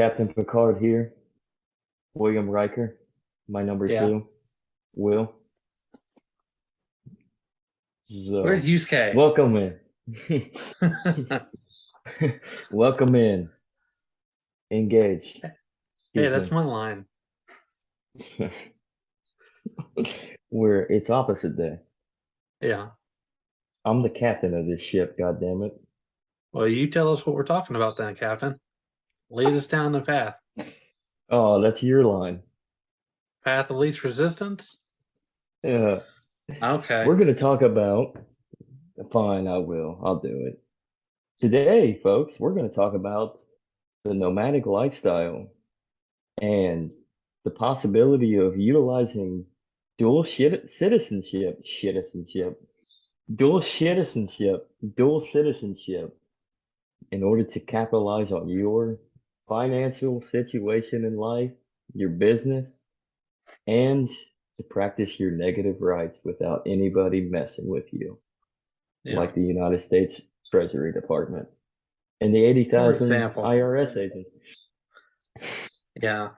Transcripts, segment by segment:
Captain Picard here. William Riker, my number Yeah. two, Will. So, Where's Yusuke? welcome in. Welcome in. Engage. Hey, Excuse that's me. my line. Where it's opposite day. Yeah. I'm the captain of this ship, goddammit. Well, you tell us what we're talking about then, Captain. Lead us down the path. Oh, that's your line. Path of least resistance? Yeah. Okay. We're gonna talk about, fine, I will. I'll do it. Today, folks, we're gonna talk about the nomadic lifestyle and the possibility of utilizing dual citizenship in order to capitalize on your financial situation in life, your business, and to practice your negative rights without anybody messing with you, Yeah. like the United States Treasury Department and the For 80,000 example. IRS agents. Yeah.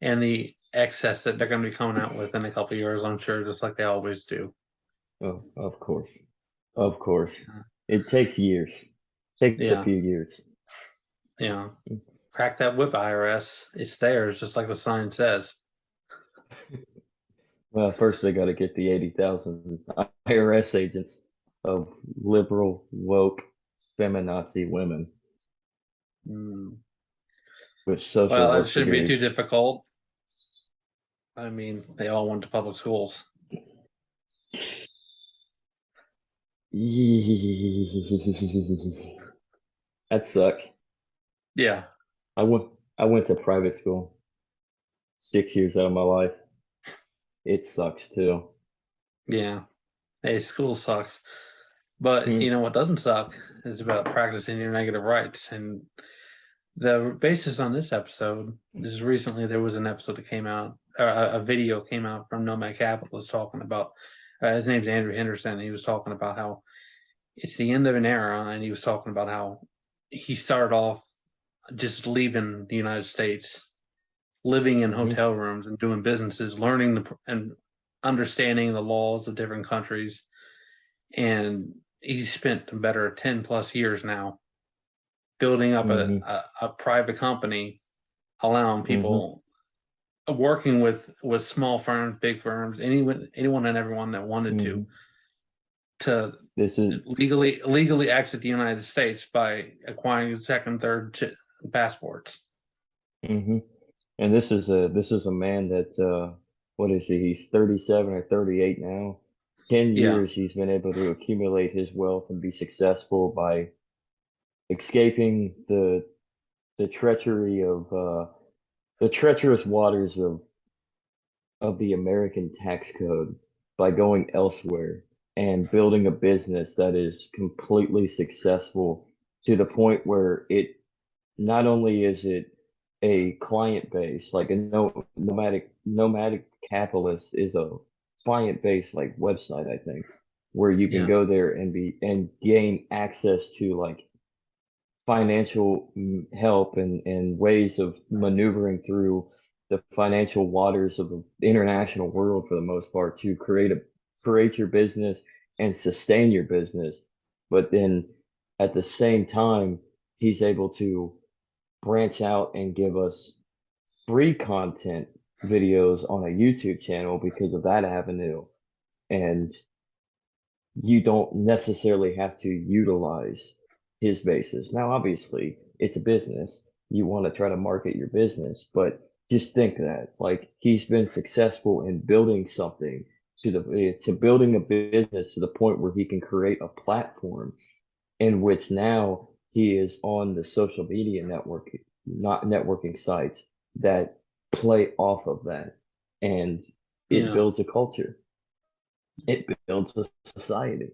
And the excess that they're going to be coming out with in a couple of years, I'm sure, just like they always do. Oh, of course. Of course. Uh, It takes years. Takes a Yeah. few years. Yeah. Crack that whip, IRS. It's theirs, just like the sign says. Well, first they got to get the 80,000 IRS agents of liberal, woke, feminazi women Mm. with social Well, that work shouldn't be too degrees. difficult. I mean, they all went to public schools. That sucks. Yeah. I went I went to private school 6 years out of my life. It sucks too. Yeah. Hey, school sucks. But Hmm. you know what doesn't suck is about practicing your negative rights. And the basis on this episode is recently there was an episode that came out, or a video came out from Nomad Capitalist talking about, his name's Andrew Henderson. And he was talking about how it's the end of an era. And he was talking about how he started off just leaving the United States, living in Hmm. hotel rooms and doing businesses, learning and understanding the laws of different countries, and he's spent a better 10 plus years now building up Hmm. a private company, allowing Hmm. people, working with small firms, big firms, anyone and everyone that wanted Hmm. to This is legally exit the United States by acquiring second, third passports. hmm And this is a man that what is he? He's 37 or 38 now. 10 Yeah, years he's been able to accumulate his wealth and be successful by escaping the treachery of the treacherous waters of the American tax code by going elsewhere and building a business that is completely successful to the point where it not only is it a client base, like a nomadic capitalist is a client based like website, I think, where you can yeah, go there and gain access to like financial help and ways of maneuvering through the financial waters of the international world for the most part to create your business and sustain your business. But then at the same time, he's able to branch out and give us free content videos on a YouTube channel because of that avenue. And you don't necessarily have to utilize his basis. Now, obviously, it's a business. You want to try to market your business, but just think that like he's been successful in building something to building a business to the point where he can create a platform in which now he is on the social media network, not networking sites that play off of that. And it yeah, builds a culture. It builds a society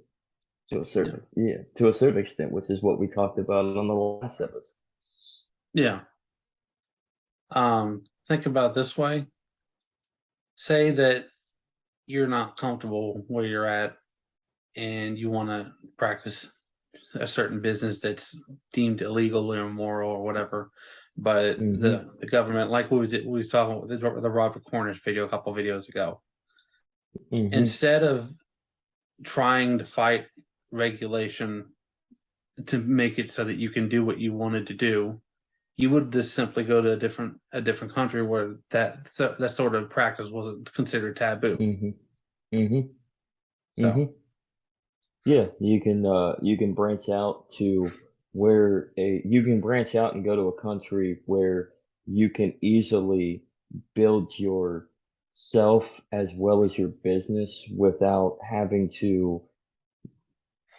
yeah, to a certain extent, which is what we talked about on the last episode. yeah. Think about it this way. Say that you're not comfortable where you're at and you want to practice a certain business that's deemed illegal or immoral or whatever, but Mm-hmm. the government, like we was talking about the Robert Cornish video a couple videos ago, Mm-hmm. instead of trying to fight regulation to make it so that you can do what you wanted to do, you would just simply go to a different country where that sort of practice wasn't considered taboo. Mm-hmm. Mm-hmm. So Mm-hmm. Yeah, you can branch out to where a you can branch out and go to a country where you can easily build yourself as well as your business without having to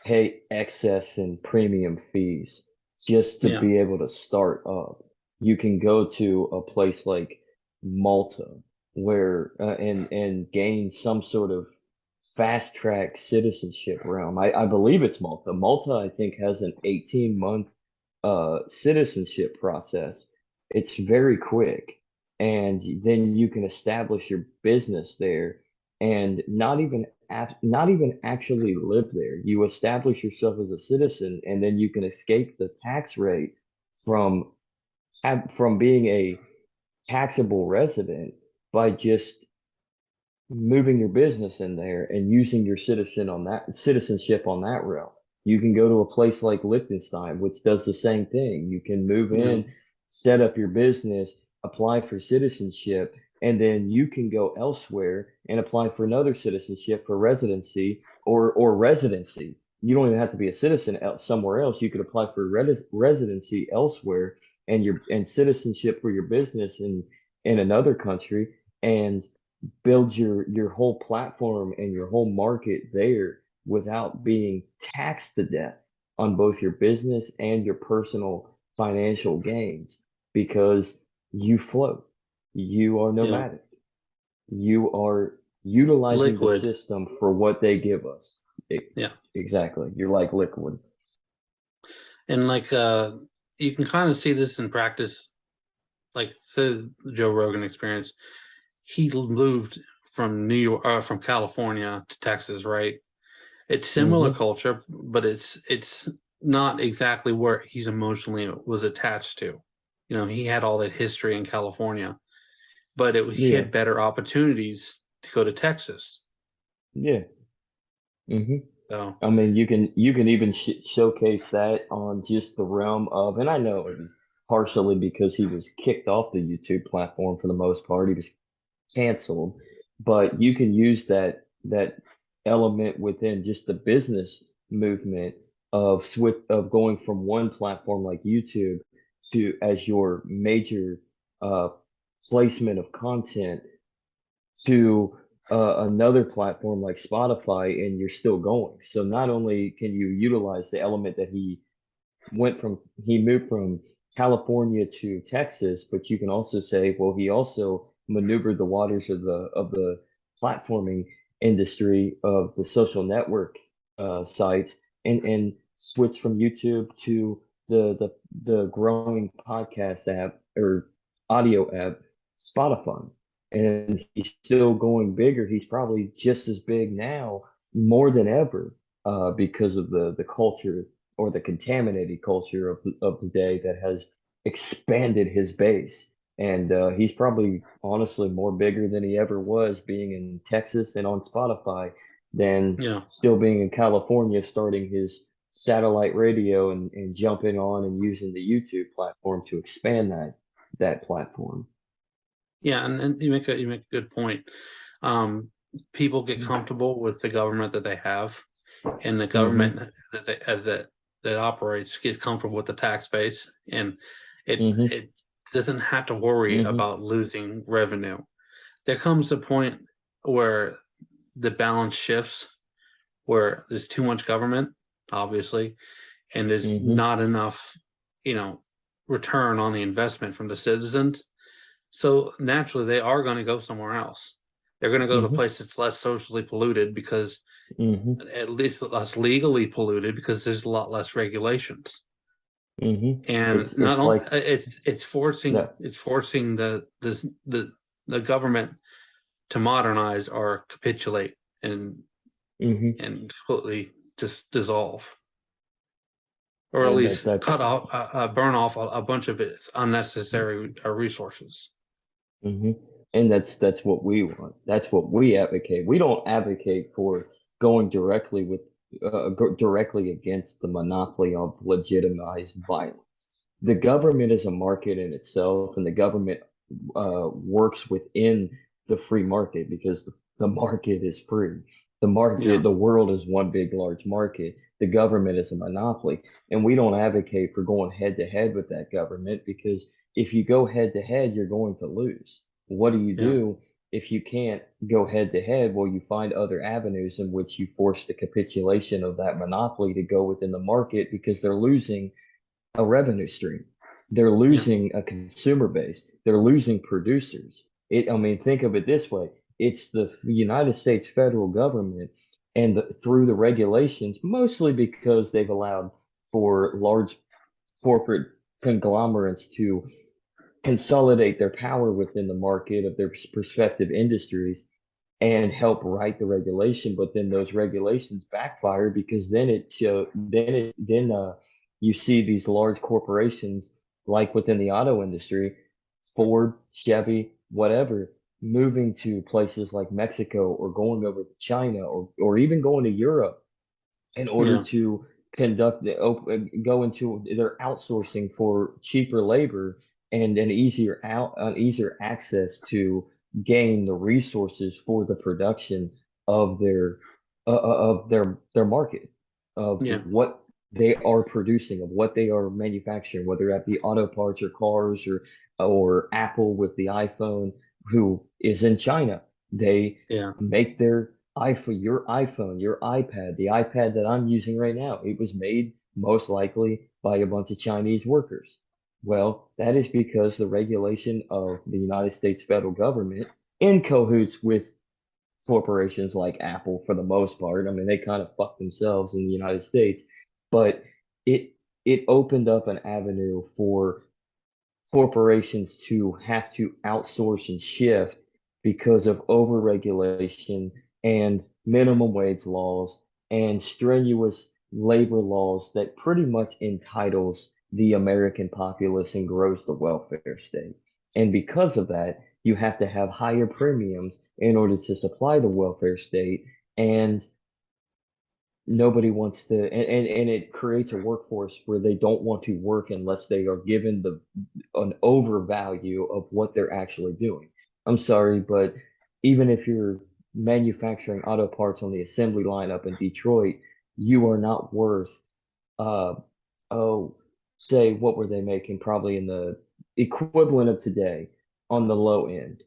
pay excess and premium fees just to yeah, be able to start up. You can go to a place like Malta where and gain some sort of fast track citizenship realm. I believe it's Malta. Malta, I think, has an 18-month citizenship process. It's very quick. And then you can establish your business there and not even actually live there. You establish yourself as a citizen, and then you can escape the tax rate from from being a taxable resident by just moving your business in there and using your citizenship on that route. You can go to a place like Liechtenstein, which does the same thing. You can move yeah, in, set up your business, apply for citizenship, and then you can go elsewhere and apply for another citizenship for residency or residency. You don't even have to be a citizen somewhere else. You could apply for residency elsewhere and citizenship for your business in another country and build your whole platform and your whole market there without being taxed to death on both your business and your personal financial gains because you float. You are yeah. nomadic. You are utilizing the Liquid, system for what they give us. yeah. Exactly. You're like liquid. And like you can kind of see this in practice, like the Joe Rogan experience. He moved from New York, from California to Texas, right? It's similar Hmm. culture, but it's not exactly where he's emotionally was attached to. You know, he had all that history in California, but he Yeah. had better opportunities to go to Texas. Yeah. Hmm. So I mean, you can even showcase that on just the realm of, and I know it was partially because he was kicked off the YouTube platform for the most part. He was canceled, but you can use that element within just the business movement of going from one platform like YouTube to as your major uh, placement of content to another platform like Spotify, and you're still going. So not only can you utilize the element that he moved from California to Texas, but you can also say, well, he also maneuvered the waters of the platforming industry of the social network sites and switched from YouTube to the growing podcast app or audio app Spotify. And he's still going bigger. He's probably just as big now, more than ever, because of the culture or the contaminated culture of the day that has expanded his base. And he's probably honestly more bigger than he ever was being in Texas and on Spotify than yeah, still being in California, starting his satellite radio and jumping on and using the YouTube platform to expand that platform. yeah, and you make a good point. Um, People get comfortable with the government that they have, and the Mm-hmm. government that operates gets comfortable with the tax base, and Mm-hmm. it doesn't have to worry Mm-hmm. about losing revenue. There comes a point where the balance shifts, where there's too much government, obviously, and there's Mm-hmm. not enough, you know, return on the investment from the citizens. So naturally, they are going to go somewhere else. They're going to go to a Mm-hmm. place that's less socially polluted because Mm-hmm. at least less legally polluted because there's a lot less regulations. Mm-hmm. And not It's only like it's no. forcing the government to modernize or capitulate and Mm-hmm. completely just dissolve. or at and least cut that's off, burn off a bunch of its unnecessary resources. hmm And that's what we want. That's what we advocate. We don't advocate for going directly against the monopoly of legitimized violence. The government is a market in itself, and the government works within the free market because the market is free. Yeah, The world is one big large market. The government is a monopoly, and we don't advocate for going head to head with that government because if you go head to head, you're going to lose. What yeah, do if you can't go head to head? Well, you find other avenues in which you force the capitulation of that monopoly to go within the market because they're losing a revenue stream. They're yeah, losing a consumer base. They're losing producers. I mean, think of it this way. It's the United States federal government and through the regulations, mostly because they've allowed for large corporate conglomerates to consolidate their power within the market of their respective industries and help write the regulation. But then those regulations backfire because then you see these large corporations like within the auto industry, Ford, Chevy, whatever, moving to places like Mexico or going over to China or even going to Europe in order yeah, to go into their outsourcing for cheaper labor and an easier access to gain the resources for the production of their market of yeah, what they are producing of what they are manufacturing, whether that be auto parts or cars or Apple with the iPhone, who is in China. They yeah, make their iPhone, your iPad, the iPad that I'm using right now, it was made most likely by a bunch of Chinese workers. Well, that is because the regulation of the United States federal government, in cahoots with corporations like Apple for the most part. I mean, they kind of fuck themselves in the United States, but it it opened up an avenue for corporations to have to outsource and shift because of overregulation and minimum wage laws and strenuous labor laws that pretty much entitles the American populace and grows the welfare state. And because of that, you have to have higher premiums in order to supply the welfare state. And nobody wants to, and it creates a workforce where they don't want to work unless they are given an overvalue of what they're actually doing. I'm sorry, but even if you're manufacturing auto parts on the assembly line up in Detroit, you are not worth, uh, oh, say, what were they making? Probably in the equivalent of today on the low end,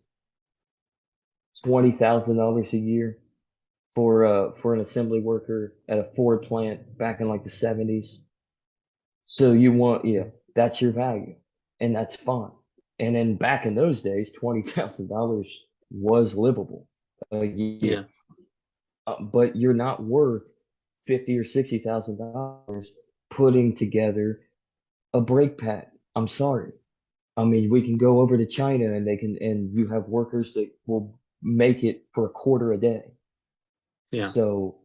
$20,000 a year for an assembly worker at a Ford plant back in like the 70s. So yeah, that's your value, and that's fine. And then back in those days, $20,000 was livable a yeah, year. But you're not worth 50 or $60,000 putting together a brake pad. I'm sorry. I mean, we can go over to China and you have workers that will make it for a quarter a day. yeah, So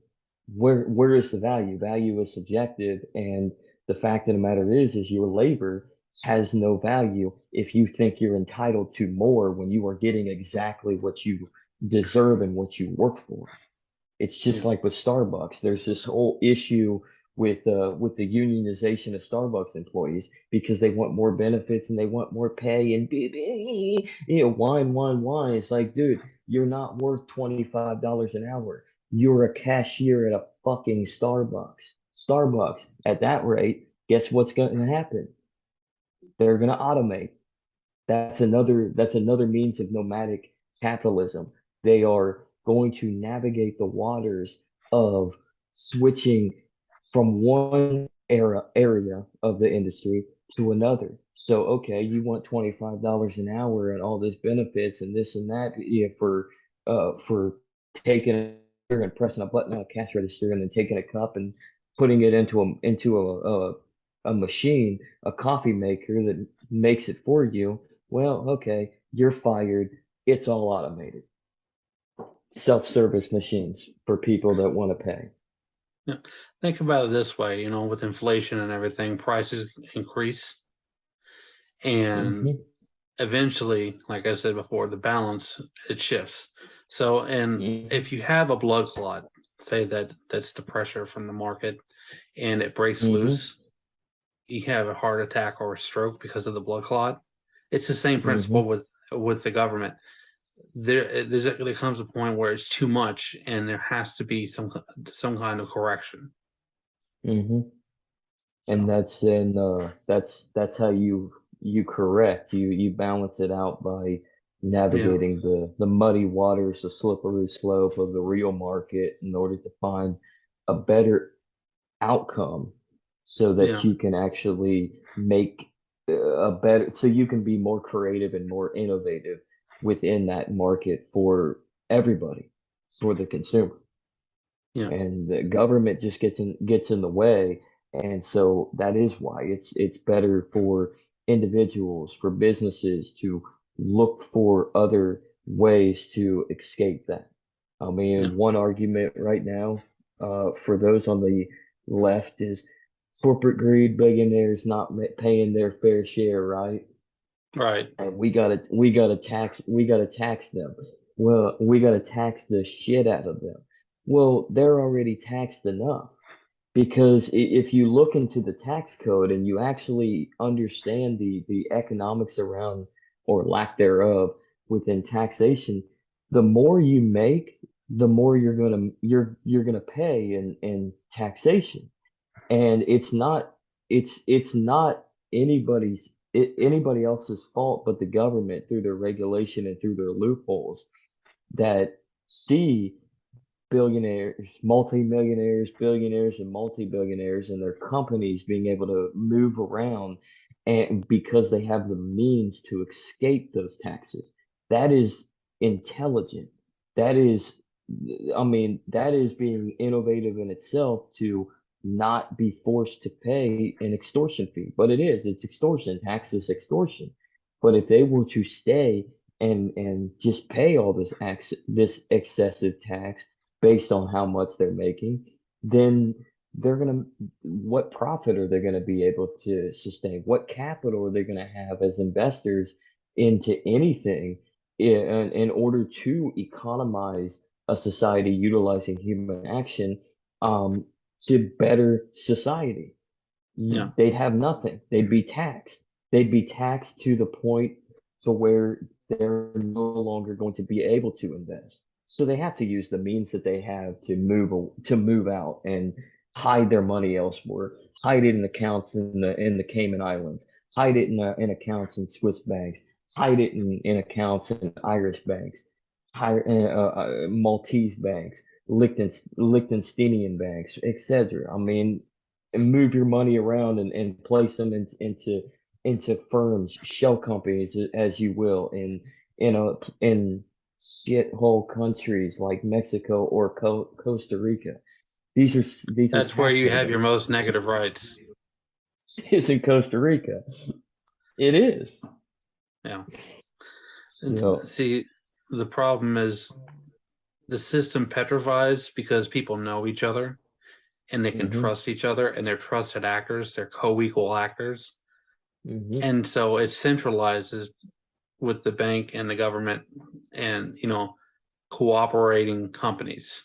where is the value? Value is subjective, and the fact of the matter is your labor has no value if you think you're entitled to more when you are getting exactly what you deserve and what you work for. It's just yeah, like with Starbucks. There's this whole issue with the unionization of Starbucks employees because they want more benefits and they want more pay and whine. It's like, dude, you're not worth $25 an hour. You're a cashier at a fucking Starbucks. Starbucks, at that rate, guess what's going to happen? They're going to automate. That's another means of nomadic capitalism. They are going to navigate the waters of switching from one area of the industry to another. So, okay, you want $25 an hour and all this benefits and this and that, yeah, for taking and pressing a button on a cash register and then taking a cup and putting it into a machine, a coffee maker that makes it for you. Well, okay, you're fired. It's all automated. Self-service machines for people that want to pay. Yeah. Think about it this way, you know, with inflation and everything, prices increase, and Hmm. eventually, like I said before, the balance it shifts. So, and Hmm. if you have a blood clot, say that's the pressure from the market, and it breaks Hmm. loose, you have a heart attack or a stroke because of the blood clot. It's the same principle Hmm. with the government. There comes a point where it's too much, and there has to be some kind of correction. Hmm. And So that's how you correct. You balance it out by yeah, navigating the muddy waters, the slippery slope of the real market in order to find a better outcome so that yeah, you can actually make a better, so you can be more creative and more innovative within that market for everybody, for the consumer. yeah, And the government just gets in the way. And so that is why it's better for individuals, for businesses to look for other ways to escape that. I yeah. mean, one argument right now, for those on the left is corporate greed, billionaires not paying their fair share, right? Right. And we gotta tax them. Well, we gotta tax the shit out of them. Well, they're already taxed enough because if you look into the tax code and you actually understand the economics around or lack thereof within taxation, the more you make, the more you're gonna pay in taxation. And it's not anybody else's fault but the government through their regulation and through their loopholes that see billionaires, multimillionaires, billionaires, and multi-billionaires and their companies being able to move around and because they have the means to escape those taxes. That is intelligent. That is, I mean, that is being innovative in itself to not be forced to pay an extortion fee. But it's extortion. Tax is extortion. But if they were to stay and just pay all this excessive tax based on how much they're making, then they're gonna what profit are they gonna be able to sustain? What capital are they gonna have as investors into anything in order to economize a society utilizing human action um, to better society? Yeah. They'd have nothing. They'd be taxed. They'd be taxed to the point to where they're no longer going to be able to invest. So they have to use the means that they have to move out and hide their money elsewhere, hide it in accounts in the Cayman Islands, hide it in accounts in Swiss banks, hide it in accounts in Irish banks, Maltese banks, Liechtensteinian banks, etc. I mean, and move your money around and place them into firms, shell companies, as you will, in shithole countries like Mexico or Costa Rica. These are That's where tax you have your havens. most negative rights. It's in Costa Rica. It is. Yeah. And So, see, the problem is the system petrifies because people know each other and they can hmm. trust each other and they're trusted actors, they're co-equal actors. Hmm. And so it centralizes with the bank and the government and, you know, cooperating companies.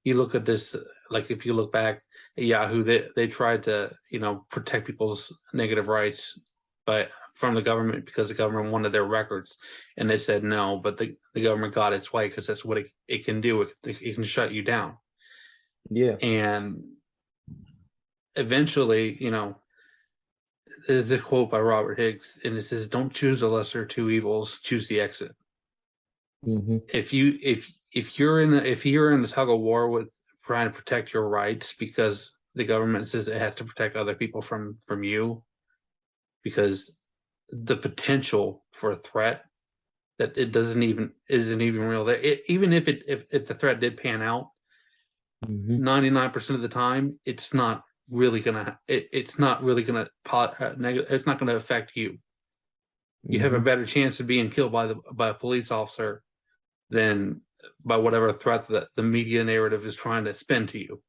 You look at this, like if you look back at Yahoo, they tried to, you know, protect people's negative rights by from the government because the government wanted their records, and they said no, but the government got its way because that's what it can do. It can shut you down, Yeah. and eventually, you know, there's a quote by Robert Higgs, and it says, "Don't choose the lesser of two evils, choose the exit." Hmm. If you're in the tug of war with trying to protect your rights because the government says it has to protect other people from you because the potential for a threat that it doesn't even isn't even real. Even if if the threat did pan out, Hmm. 99% of the time it's not really gonna it's not gonna affect you. You have a Hmm. better chance of being killed by a police officer than by whatever threat that the media narrative is trying to spin to you.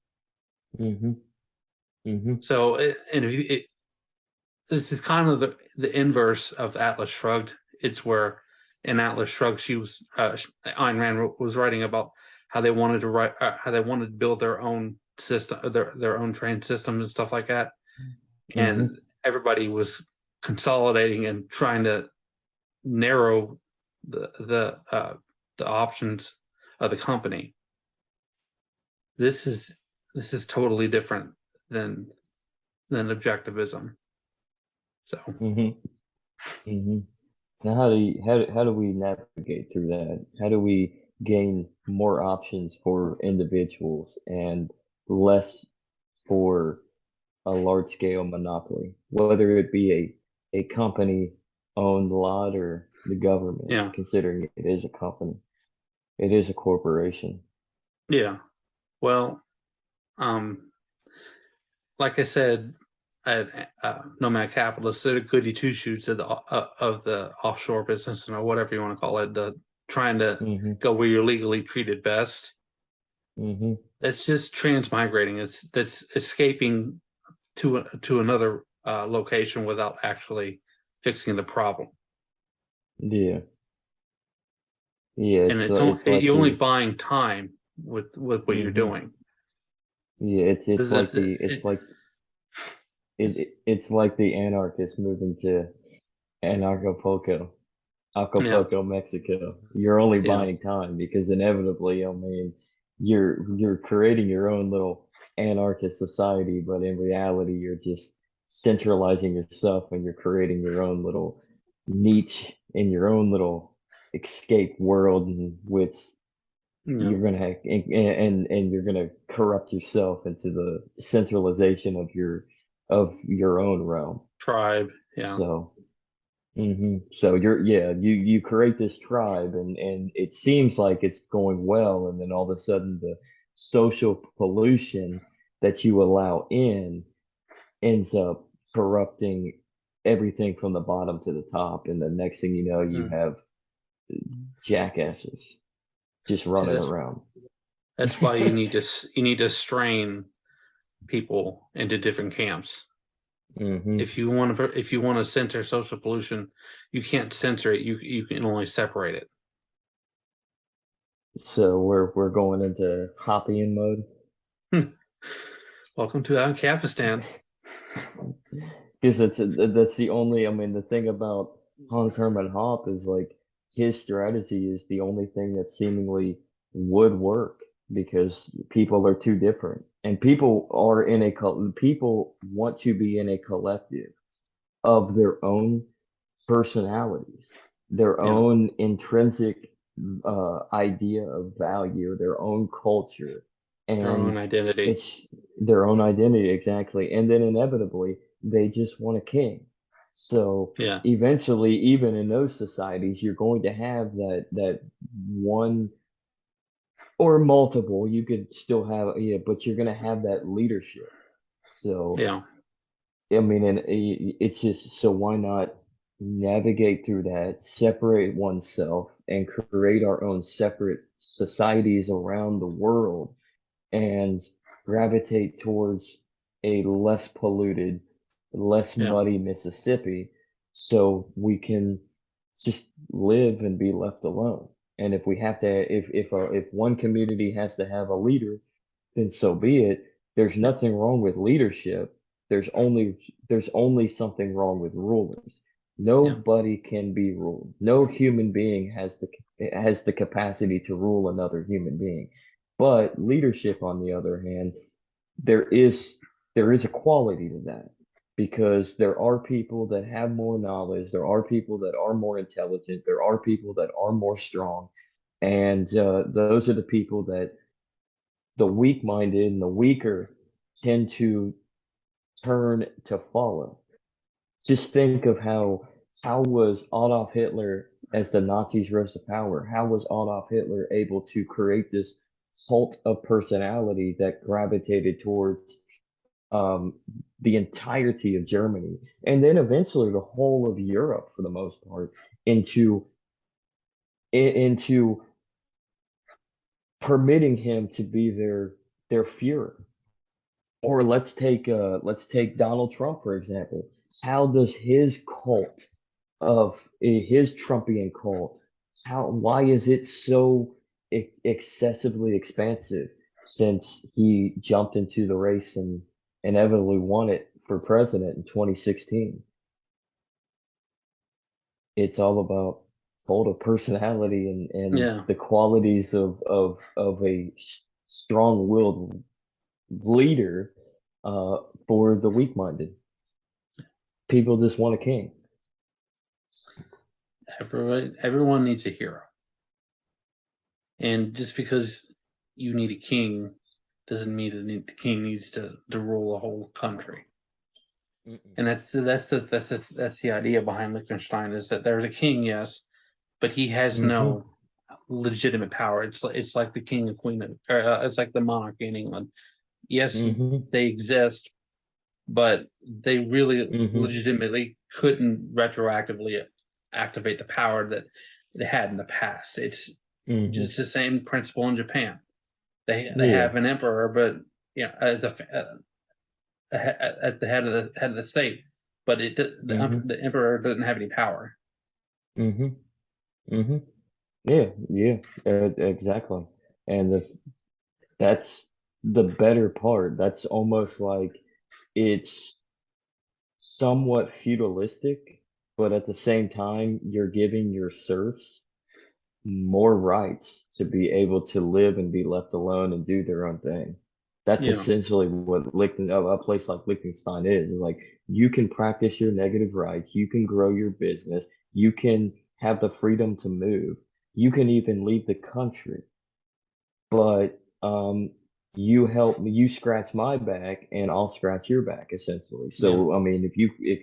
Mm-hmm. Mm-hmm. So, and if this is kind of the inverse of Atlas Shrugged. It's where in Atlas Shrugged, Ayn Rand was writing about how they wanted to how they wanted to build their own system, their own train systems and stuff like that, Mm-hmm. and everybody was consolidating and trying to narrow the options of the company. This is this is totally different than objectivism. So Mm-hmm. Mm-hmm. Now, how do we navigate through that? How do we gain more options for individuals and less for a large scale monopoly, whether it be a company owned lot or the government, yeah, considering it is a company, it is a corporation. yeah. Well, um, like I said, at Nomad Capitalists, they're goody two shoes of the offshore business, or whatever you want to call it. The trying to Hmm. go where you're legally treated best. Hmm. That's just transmigrating. That's escaping to another location without actually fixing the problem. Yeah. Yeah, And it's like you're only the buying time with what you're hmm doing. yeah, it's Is like it, the it, it's like the anarchist moving to Anarchapulco. yeah, Acapulco, Mexico. You're only yeah, buying time because inevitably, I mean, you're creating your own little anarchist society, but in reality, you're just centralizing yourself and you're creating your own little niche in your own little escape world in which yeah. you're gonna and you're gonna corrupt yourself into the centralization of your own realm. Tribe, yeah, So. So you create this tribe and it seems like it's going well, and then all of a sudden the social pollution that you allow in ends up corrupting everything from the bottom to the top, and the next thing you know, you yeah. have jackasses just See, running around. that's why you need to strain people into different camps. Hmm. If you want to censor social pollution, you can't censor it. You can only separate it. So we're going into Hoppian mode. Welcome to Ancapistan. Because that's the only, I mean, the thing about Hans Hermann Hoppe is like his strategy is the only thing that seemingly would work because people are too different and people want to be in a collective of their own personalities, their Yeah, own intrinsic idea of value, their own culture, their own and identity. it's their own identity exactly. And then inevitably, they just want a king. So Yeah, eventually, even in those societies, you're going to have that one or multiple. You could still have yeah, but you're going to have that leadership. So yeah, I mean, and it's just so why not navigate through that, separate oneself, and create our own separate societies around the world and gravitate towards a less polluted, less yeah, muddy Mississippi so we can just live and be left alone. And if we have to, if one community has to have a leader, then so be it. There's yeah, nothing wrong with leadership. There's only something wrong with rulers. yeah, Nobody can be ruled. No human being has the capacity to rule another human being. But leadership, on the other hand, there is there is a quality to that because there are people that have more knowledge, there are people that are more intelligent, there are people that are more strong, and those are the people that the weak-minded and the weaker tend to turn to follow. Just think of how was Adolf Hitler as the Nazis rose to power? How was Adolf Hitler able to create this cult of personality that gravitated towards um, the entirety of Germany, and then eventually the whole of Europe for the most part into into permitting him to be their Führer. Or let's take Donald Trump for example. How does his cult of his Trumpian cult, how why is it so excessively expansive since he jumped into the race and inevitably won it for president in 2016? It's all about cult of personality and Yeah, the qualities of a strong-willed leader uh, for the weak-minded. People just want a king. everyone needs a hero, and just because you need a king doesn't mean the king needs to rule a whole country. Mm-mm. And that's the idea behind Liechtenstein, is that there's a king, yes, but he has Mm-hmm. no legitimate power. It's like the king and queen of, or, it's like the monarchy in England. Yes, Mm-hmm. they exist, but they really Mm-hmm. legitimately couldn't retroactively activate the power that they had in the past. It's Mm-hmm. just the same principle in Japan. They Yeah. have an emperor, but as at the head of the state, but Mm-hmm. the emperor doesn't have any power. Mm-hmm. Mm-hmm. Yeah. Yeah. Exactly. And that's the better part. That's almost like it's somewhat feudalistic, but at the same time, you're giving your serfs more rights to be able to live and be left alone and do their own thing. That's Yeah, essentially what a place like Liechtenstein is. Is like you can practice your negative rights, you can grow your business, you can have the freedom to move, you can even leave the country, but you help me, you scratch my back and I'll scratch your back essentially. yeah, So I mean, if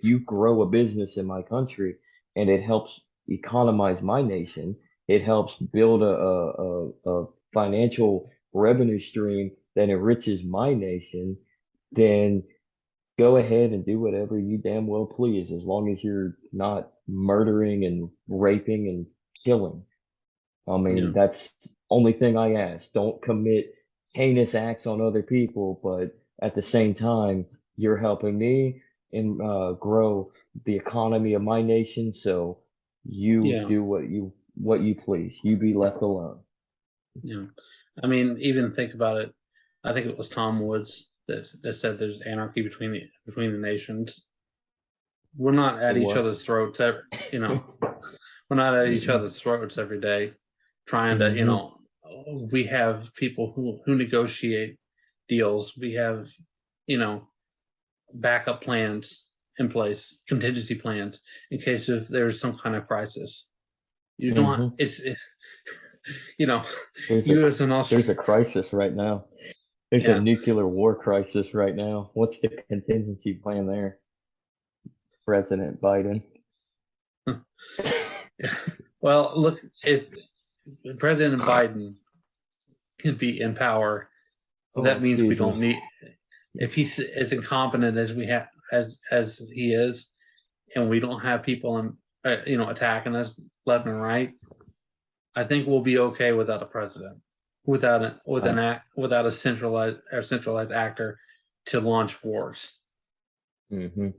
you grow a business in my country and it helps economize my nation, it helps build a financial revenue stream that enriches my nation, then go ahead and do whatever you damn well please, as long as you're not murdering and raping and killing. I mean, yeah, that's only thing I ask. Don't commit heinous acts on other people, but at the same time, you're helping me and grow the economy of my nation. So you yeah, do what you please. You be left alone. yeah. I mean, even think about it. I think it was Tom Woods that said there's anarchy between the nations. We're not It at each was. other's throats. You know, we're not at each Mm-mm. other's throats every day, trying to, Mm-hmm. we have people who negotiate deals. We have, you know, backup plans in place, contingency plans in case if there's some kind of crisis. You don't. Mm-hmm. You know, There's a you as an there's a Austrian, crisis right now. There's a yeah. nuclear war crisis right now. What's the contingency plan there, President Biden? Well, look, if President Biden can be in power, Oh, that means we excuse don't me. need. If he's as incompetent as we have as he is, and we don't have people attacking us left and right, I think we'll be okay without a president, I, without a centralized actor to launch wars. hmm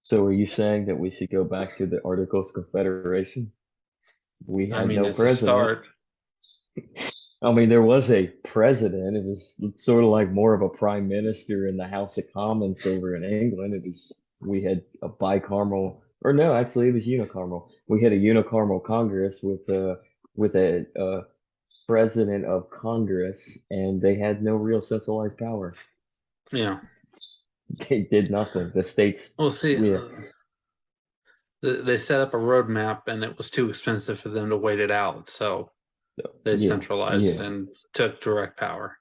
So are you saying that we should go back to the Articles of Confederation? We I had mean, no as a president. start, I mean, there was a president. It was sort of like more of a prime minister in the House of Commons over in England. We had a bicameral, or no, actually it was unicameral. We had a unicameral Congress with a president of Congress, and they had no real centralized power. yeah. They did nothing. The states, We'll see. yeah, They set up a roadmap, and it was too expensive for them to wait it out, so they yeah, centralized yeah. and took direct power.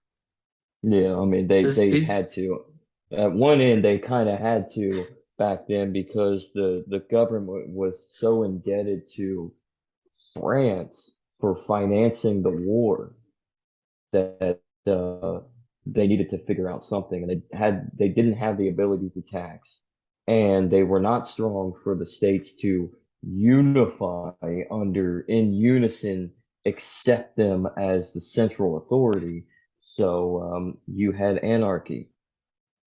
Yeah, I mean they This they these had to. At one end, they kind of had to back then because the government was so indebted to France for financing the war that they needed to figure out something, and they didn't have the ability to tax, and they were not strong for the states to unify under in unison, accept them as the central authority. So you had anarchy.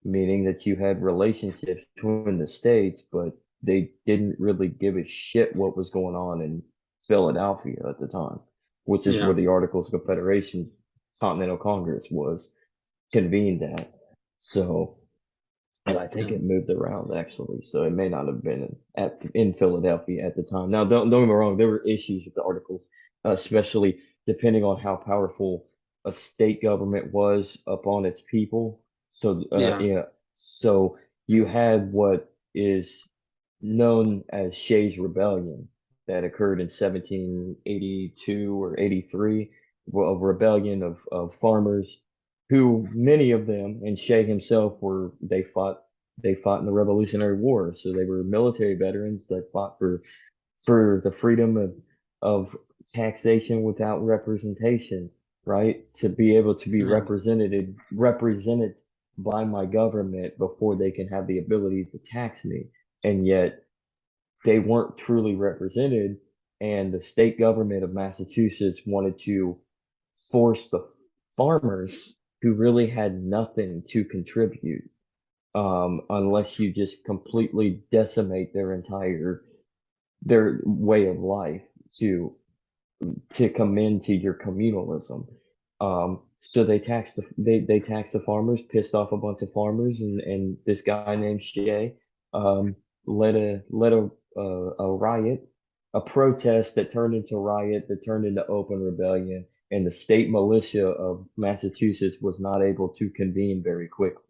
meaning that you had relationships between the states, but they didn't really give a shit what was going on in Philadelphia at the time, which is where Yeah. the Articles of Confederation Continental Congress was convened at. So, and I think Yeah. it moved around actually, so it may not have been in Philadelphia at the time. Now, don't get me wrong, there were issues with the Articles, especially depending on how powerful a state government was upon its people. So, Yeah. yeah, so you had what is known as Shays' Rebellion that occurred in 1782 or 83, a rebellion of farmers who many of them and Shay himself were they fought in the Revolutionary War, so they were military veterans that fought for the freedom of taxation without representation, right? To be able to be Yeah. represented by my government before they can have the ability to tax me. And yet they weren't truly represented, and the state government of Massachusetts wanted to force the farmers who really had nothing to contribute, unless you just completely decimate their way of life to come into your communalism. So they taxed the farmers, pissed off a bunch of farmers, and this guy named Shea um, led a riot, a protest that turned into riot, that turned into open rebellion, and the state militia of Massachusetts was not able to convene very quickly.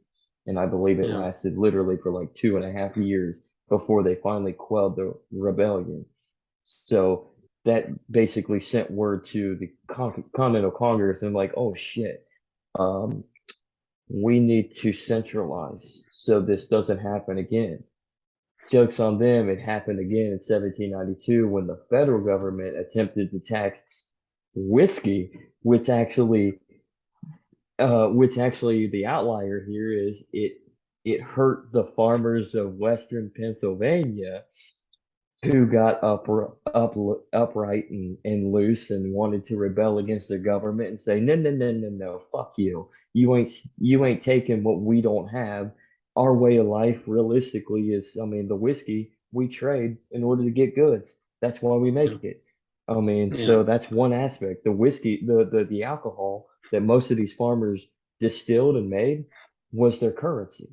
And I believe it Yeah. lasted literally for like 2.5 years before they finally quelled the rebellion. So that basically sent word to the Continental Congress and like, oh shit, um, we need to centralize so this doesn't happen again. Joke's on them, it happened again in 1792 when the federal government attempted to tax whiskey, which actually, the outlier here is it hurt the farmers of Western Pennsylvania who got upright and loose and wanted to rebel against the government and say, no, no, no, no, no, fuck you. You ain't taking what we don't have. Our way of life, realistically, is, I mean, the whiskey we trade in order to get goods. That's why we Yeah. make it. I mean, Yeah. so that's one aspect. The whiskey, the alcohol that most of these farmers distilled and made was their currency.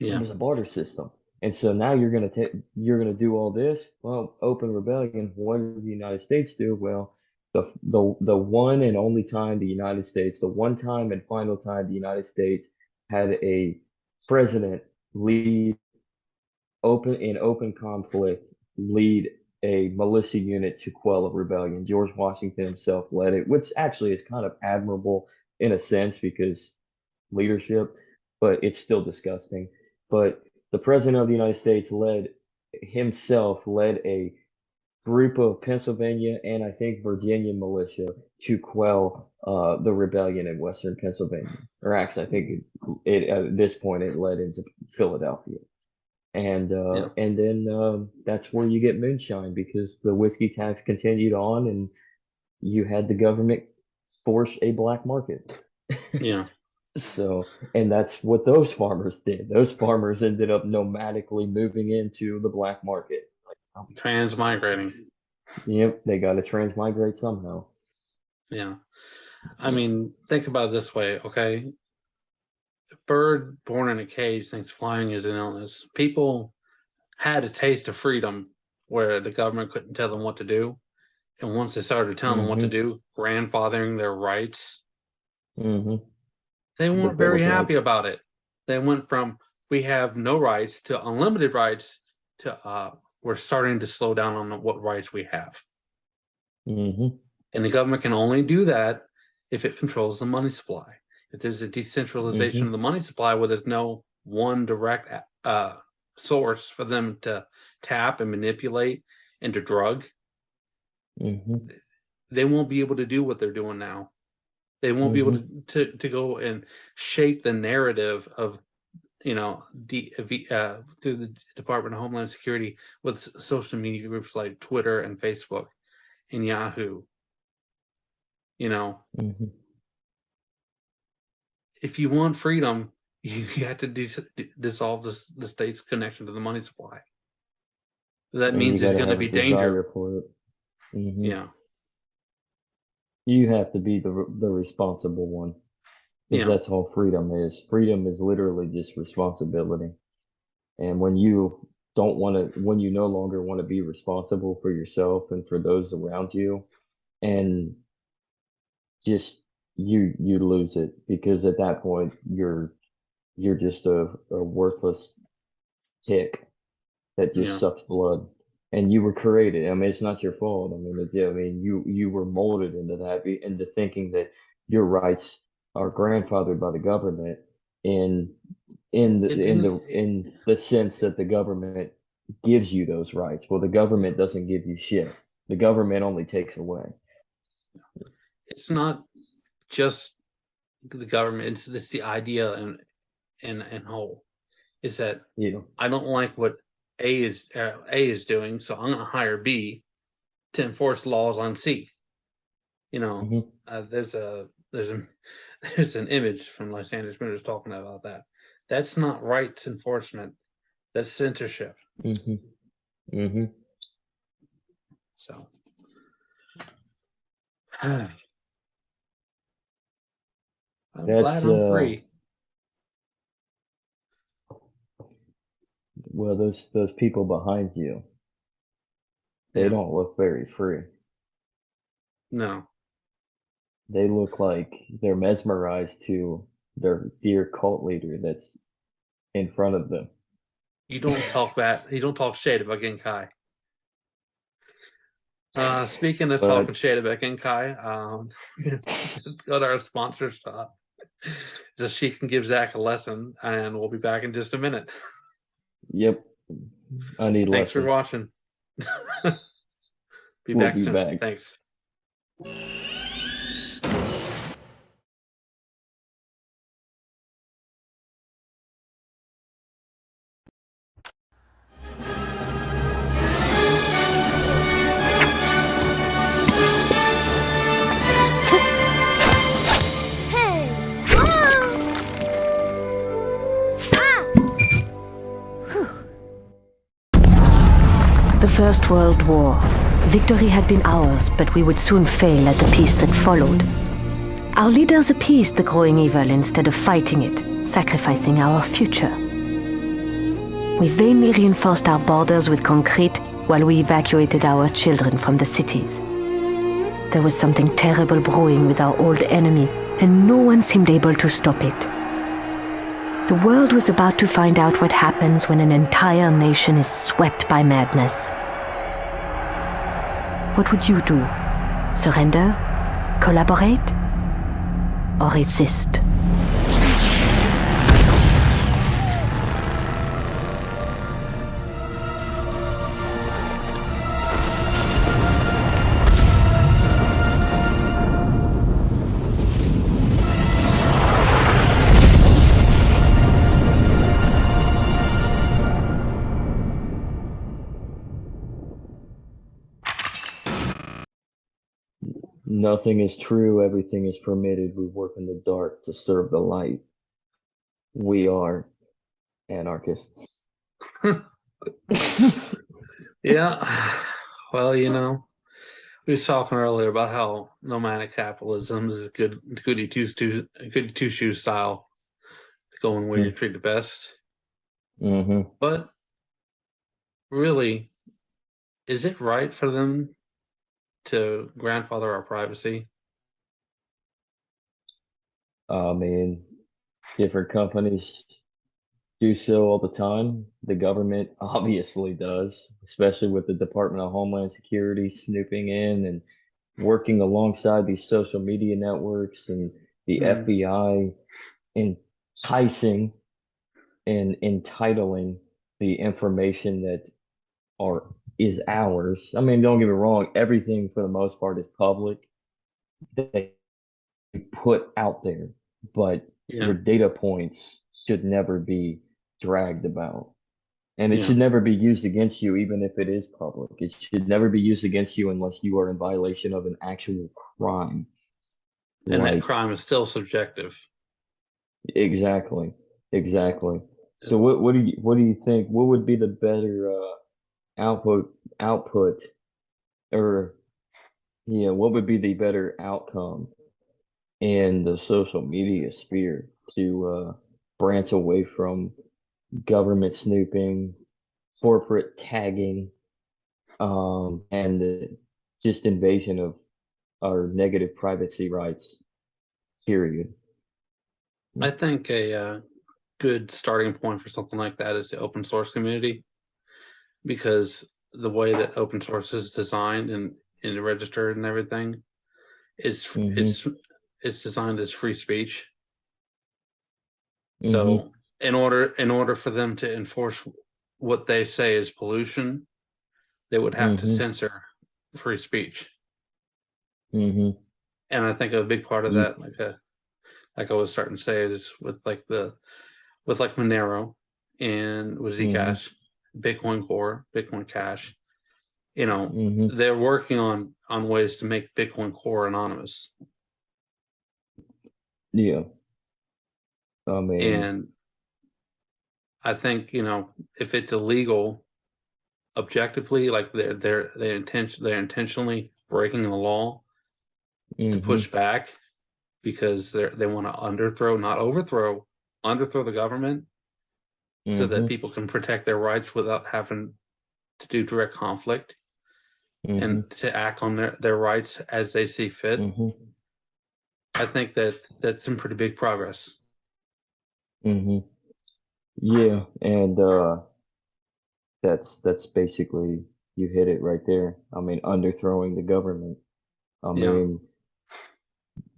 It Yeah. was a barter system. And so now you're gonna do all this. Well, open rebellion. What did the United States do? Well, the one and only time the United States, the one time and final time the United States had a president lead open conflict, lead a militia unit to quell a rebellion. George Washington himself led it, which actually is kind of admirable in a sense because leadership, but it's still disgusting. But the president of the United States led a group of Pennsylvania and I think Virginia militia to quell the rebellion in Western Pennsylvania. Or actually, I think it at this point it led into Philadelphia. Yeah. And then that's where you get moonshine because the whiskey tax continued on and you had the government force a black market. Yeah. So, and that's what those farmers did. Those farmers ended up nomadically moving into the black market. Transmigrating. Yep, they got to transmigrate somehow. Yeah. I mean, think about it this way, okay? A bird born in a cage thinks flying is an illness. People had a taste of freedom where the government couldn't tell them what to do. And once they started telling them what to Hmm. do, grandfathering their rights, Hmm. they The weren't Bill very of happy Rights. about it. They went from we have no rights to unlimited rights to we're starting to slow down on what rights we have. Hmm. And the government can only do that if it controls the money supply. If there's a decentralization of Hmm. the money supply where there's no one direct source for them to tap and manipulate and to drug, Hmm. they won't be able to do what they're doing now. They won't be able Hmm. to go and shape the narrative of through the Department of Homeland Security with social media groups like Twitter and Facebook and Yahoo. You know, Hmm. if you want freedom, you have to dissolve the state's connection to the money supply. That And you means got there's to going to have a be danger. desire for it. Hmm. Yeah, You have to be the responsible one, because yeah, that's all freedom is. Freedom is literally just responsibility. And when you don't want to, when you no longer want to be responsible for yourself and for those around you, and just you lose it, because at that point you're just a worthless tick that just yeah, sucks blood. And you were created. I mean, it's not your fault. I mean, I mean, you were molded into that, into thinking that your rights are grandfathered by the government in it didn't. in the sense that the government gives you those rights. Well, the government doesn't give you shit. The government only takes away. It's not just the government. It's the idea and whole is that You know. I don't like what A is doing, so I'm going to hire B to enforce laws on C. You know, Hmm. there's there's an image from Lysander Spinner's talking about that. That's not rights enforcement. That's censorship. Hmm. Hmm. So I'm glad That's I'm free. well, those people behind you, they Yeah. don't look very free. No, They look like they're mesmerized to their dear cult leader that's in front of them. you don't talk that. You don't talk shade about Genkai. Speaking of talking But shade about Genkai, go to our sponsor spot so she can give Zach a lesson, and we'll be back in just a minute. yep, I need Thanks for lessons. watching. Be We'll back be soon. back. Thanks. Hey! Whoa! Ah! The First World War. Victory had been ours, but we would soon fail at the peace that followed. Our leaders appeased the growing evil instead of fighting it, sacrificing our future. We vainly reinforced our borders with concrete while we evacuated our children from the cities. There was something terrible brewing with our old enemy, and no one seemed able to stop it. The world was about to find out what happens when an entire nation is swept by madness. What would you do? Surrender? Collaborate? Or resist? Nothing is true, everything is permitted. We work in the dark to serve the light. We are anarchists. Yeah. Well, we was talking earlier about how nomadic capitalism is good, goody two shoes style, going where you're treated best. Hmm. But really, is it right for them to grandfather our privacy? I mean, different companies do so all the time. The government obviously does, especially with the Department of Homeland Security snooping in and working alongside these social media networks, and the Mm, FBI enticing and entitling the information that are is ours. I mean, don't get me wrong, everything for the most part is public that they put out there, but yeah, your data points should never be dragged about. And it yeah. should never be used against you, even if it is public. It should never be used against you unless you are in violation of an actual crime. And that Like, crime is still subjective. exactly. exactly. So what do you think? What would be the better output or yeah, what would be the better outcome in the social media sphere to branch away from government snooping, corporate tagging, and the just invasion of our negative privacy rights, period. I think a good starting point for something like that is the open source community, because the way that open source is designed and registered and everything, it's Mm-hmm. it's it's designed as free speech. Mm-hmm. So in order for them to enforce what they say is pollution, they would have to Mm-hmm. censor free speech. Mm-hmm. And I think a big part of Yeah. that, like I was starting to say, is with like Monero and with Mm-hmm. Zcash, Bitcoin Core, Bitcoin Cash. Mm-hmm. They're working on ways to make Bitcoin Core anonymous. Yeah. I mean, And I think, if it's illegal objectively, like they're intentionally breaking the law to mm-hmm. push back because they want to not overthrow, underthrow the government so that Mm-hmm. people can protect their rights without having to do direct conflict Mm-hmm. and to act on their rights as they see fit. Mm-hmm. I think that's some pretty big progress. Mm-hmm. Yeah, and that's basically you hit it right there. I mean, underthrowing the government. I Yeah, mean,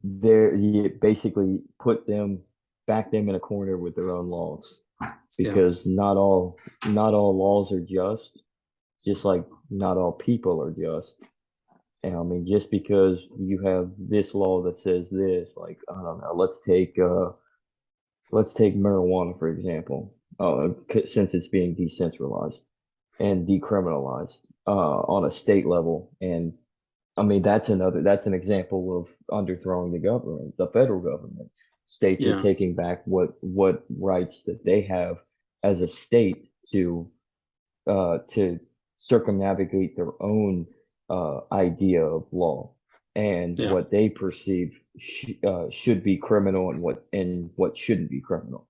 there you basically back them in a corner with their own laws yeah, because not all laws are just like not all people are just. And I mean, just because you have this law that says this, like I don't know, let's take marijuana for example, since it's being decentralized and decriminalized on a state level. And I mean, that's an example of underthrowing the government, the federal government. States are yeah, taking back what rights that they have as a state to circumnavigate their own idea of law and yeah, what they perceive should be criminal and what shouldn't be criminal.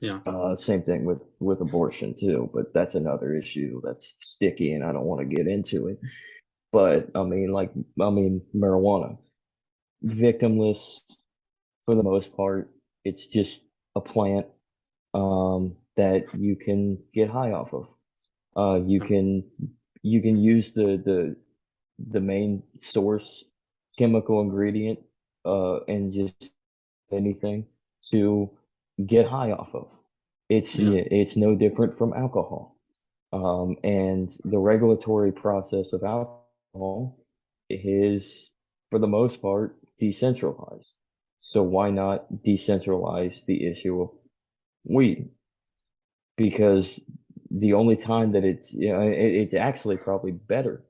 yeah, Same thing with abortion too, but that's another issue that's sticky, and I don't want to get into it. But I mean, marijuana, victimless for the most part. It's just a plant that you can get high off of. You yeah, can use the main source chemical ingredient and just anything to get high off of. yeah, It's no different from alcohol. And the regulatory process of alcohol is, for the most part, decentralized. So why not decentralize the issue of weed? Because the only time that it's actually probably better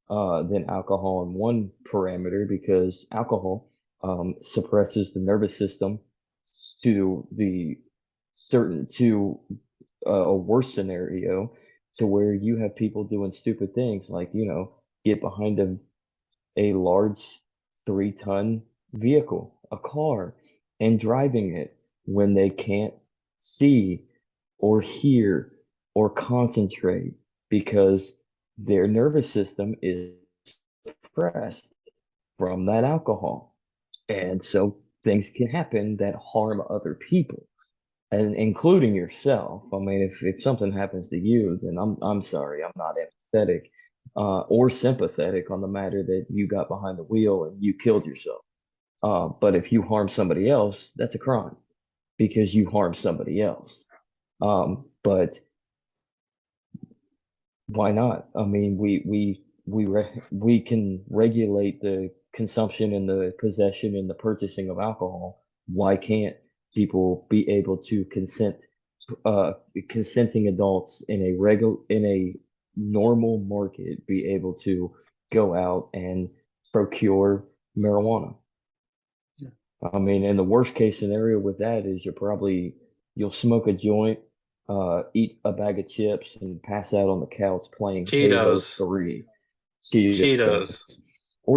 than alcohol in one parameter because alcohol suppresses the nervous system to the certain to a worse scenario to where you have people doing stupid things like get behind a large 3-ton vehicle, a car, and driving it when they can't see or hear or concentrate because their nervous system is suppressed from that alcohol. And so things can happen that harm other people and including yourself. I mean, if something happens to you, then I'm sorry, I'm not empathetic or sympathetic on the matter that you got behind the wheel and you killed yourself. But if you harm somebody else, that's a crime because you harmed somebody else. But why not? I mean, we can regulate the consumption and the possession and the purchasing of alcohol. Why can't people be able to uh, consenting adults in a normal market be able to go out and procure marijuana? yeah, I mean, and the worst case scenario with that is you'll smoke a joint, eat a bag of chips, and pass out on the couch playing Halo Cheetos. 3. Cheetos.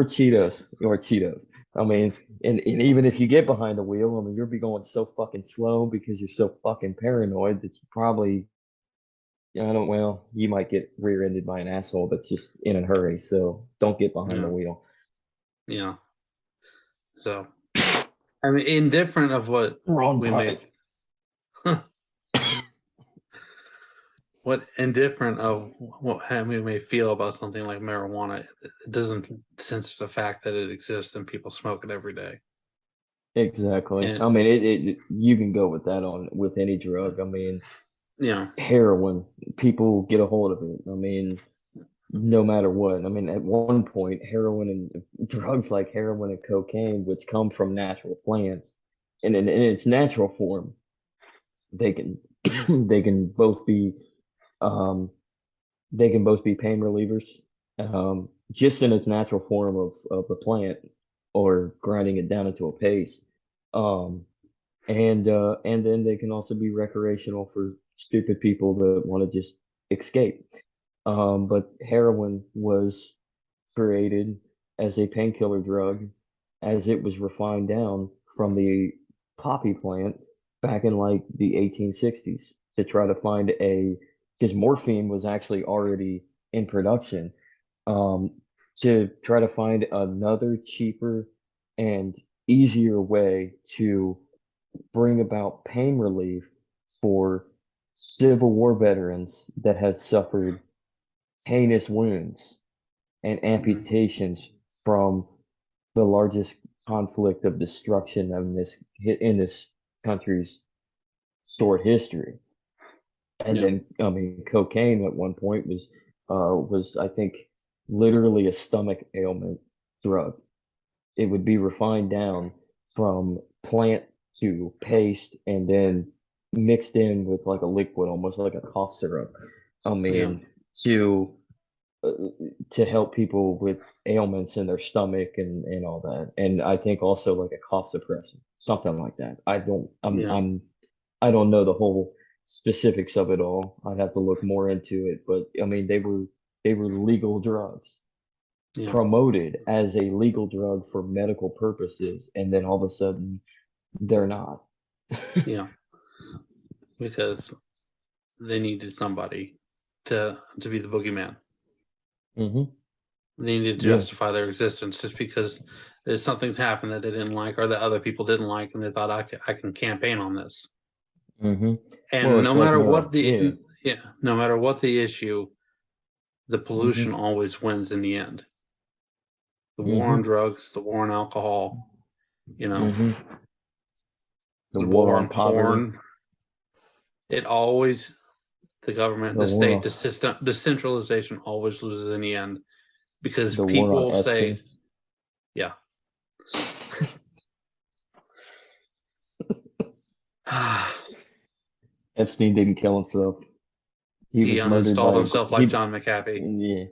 Cheetos. Or Cheetos. I mean, and even if you get behind the wheel, I mean, you'll be going so fucking slow because you're so fucking paranoid that you probably, well, you might get rear-ended by an asshole that's just in a hurry. So don't get behind the Yeah. wheel. Yeah. So, I mean, indifferent of what Wrong we pipe. may, what indifferent of how we may feel about something like marijuana, it doesn't censor the fact that it exists and people smoke it every day. Exactly. And I mean, you can go with that on with any drug. I mean, yeah, heroin, people get a hold of it. I mean, no matter what. I mean, at one point, heroin and drugs like heroin and cocaine, which come from natural plants, and in its natural form, they can they can both be um they can both be pain relievers, just in its natural form of the plant, or grinding it down into a paste. Um, and then they can also be recreational for stupid people that want to just escape. But heroin was created as a painkiller drug, as it was refined down from the poppy plant back in like the 1860s, to try to find because morphine was actually already in production, um, to try to find another cheaper and easier way to bring about pain relief for Civil War veterans that had suffered heinous wounds and amputations from the largest conflict of destruction in this country's short history. And yeah, then, I mean, cocaine at one point was I think literally a stomach ailment drug. It would be refined down from plant to paste and then mixed in with like a liquid, almost like a cough syrup. I yeah, mean, to uh, to help people with ailments in their stomach and all that. And I think also like a cough suppressant, something like that. yeah, I don't know the whole specifics of it all. I'd have to look more into it, but I mean they were legal drugs, yeah, promoted as a legal drug for medical purposes, and then all of a sudden they're not. yeah, because they needed somebody to be the boogeyman. Hmm. They needed to Yeah. justify their existence just because there's something happened that they didn't like or that other people didn't like, and they thought I can campaign on this. Hmm. Well, And no it's like matter no, what the yeah, no matter what the issue, the hmm pollution always wins in the end. The war on hmm drugs, the war on alcohol, you know, hmm the the war war on on poverty, porn. It always the government, the the war state, on the system, the centralization always loses in the end because the war on people say, Epstein. yeah. Epstein didn't kill himself. He He was murdered by uninstalled himself like John McAfee. yeah,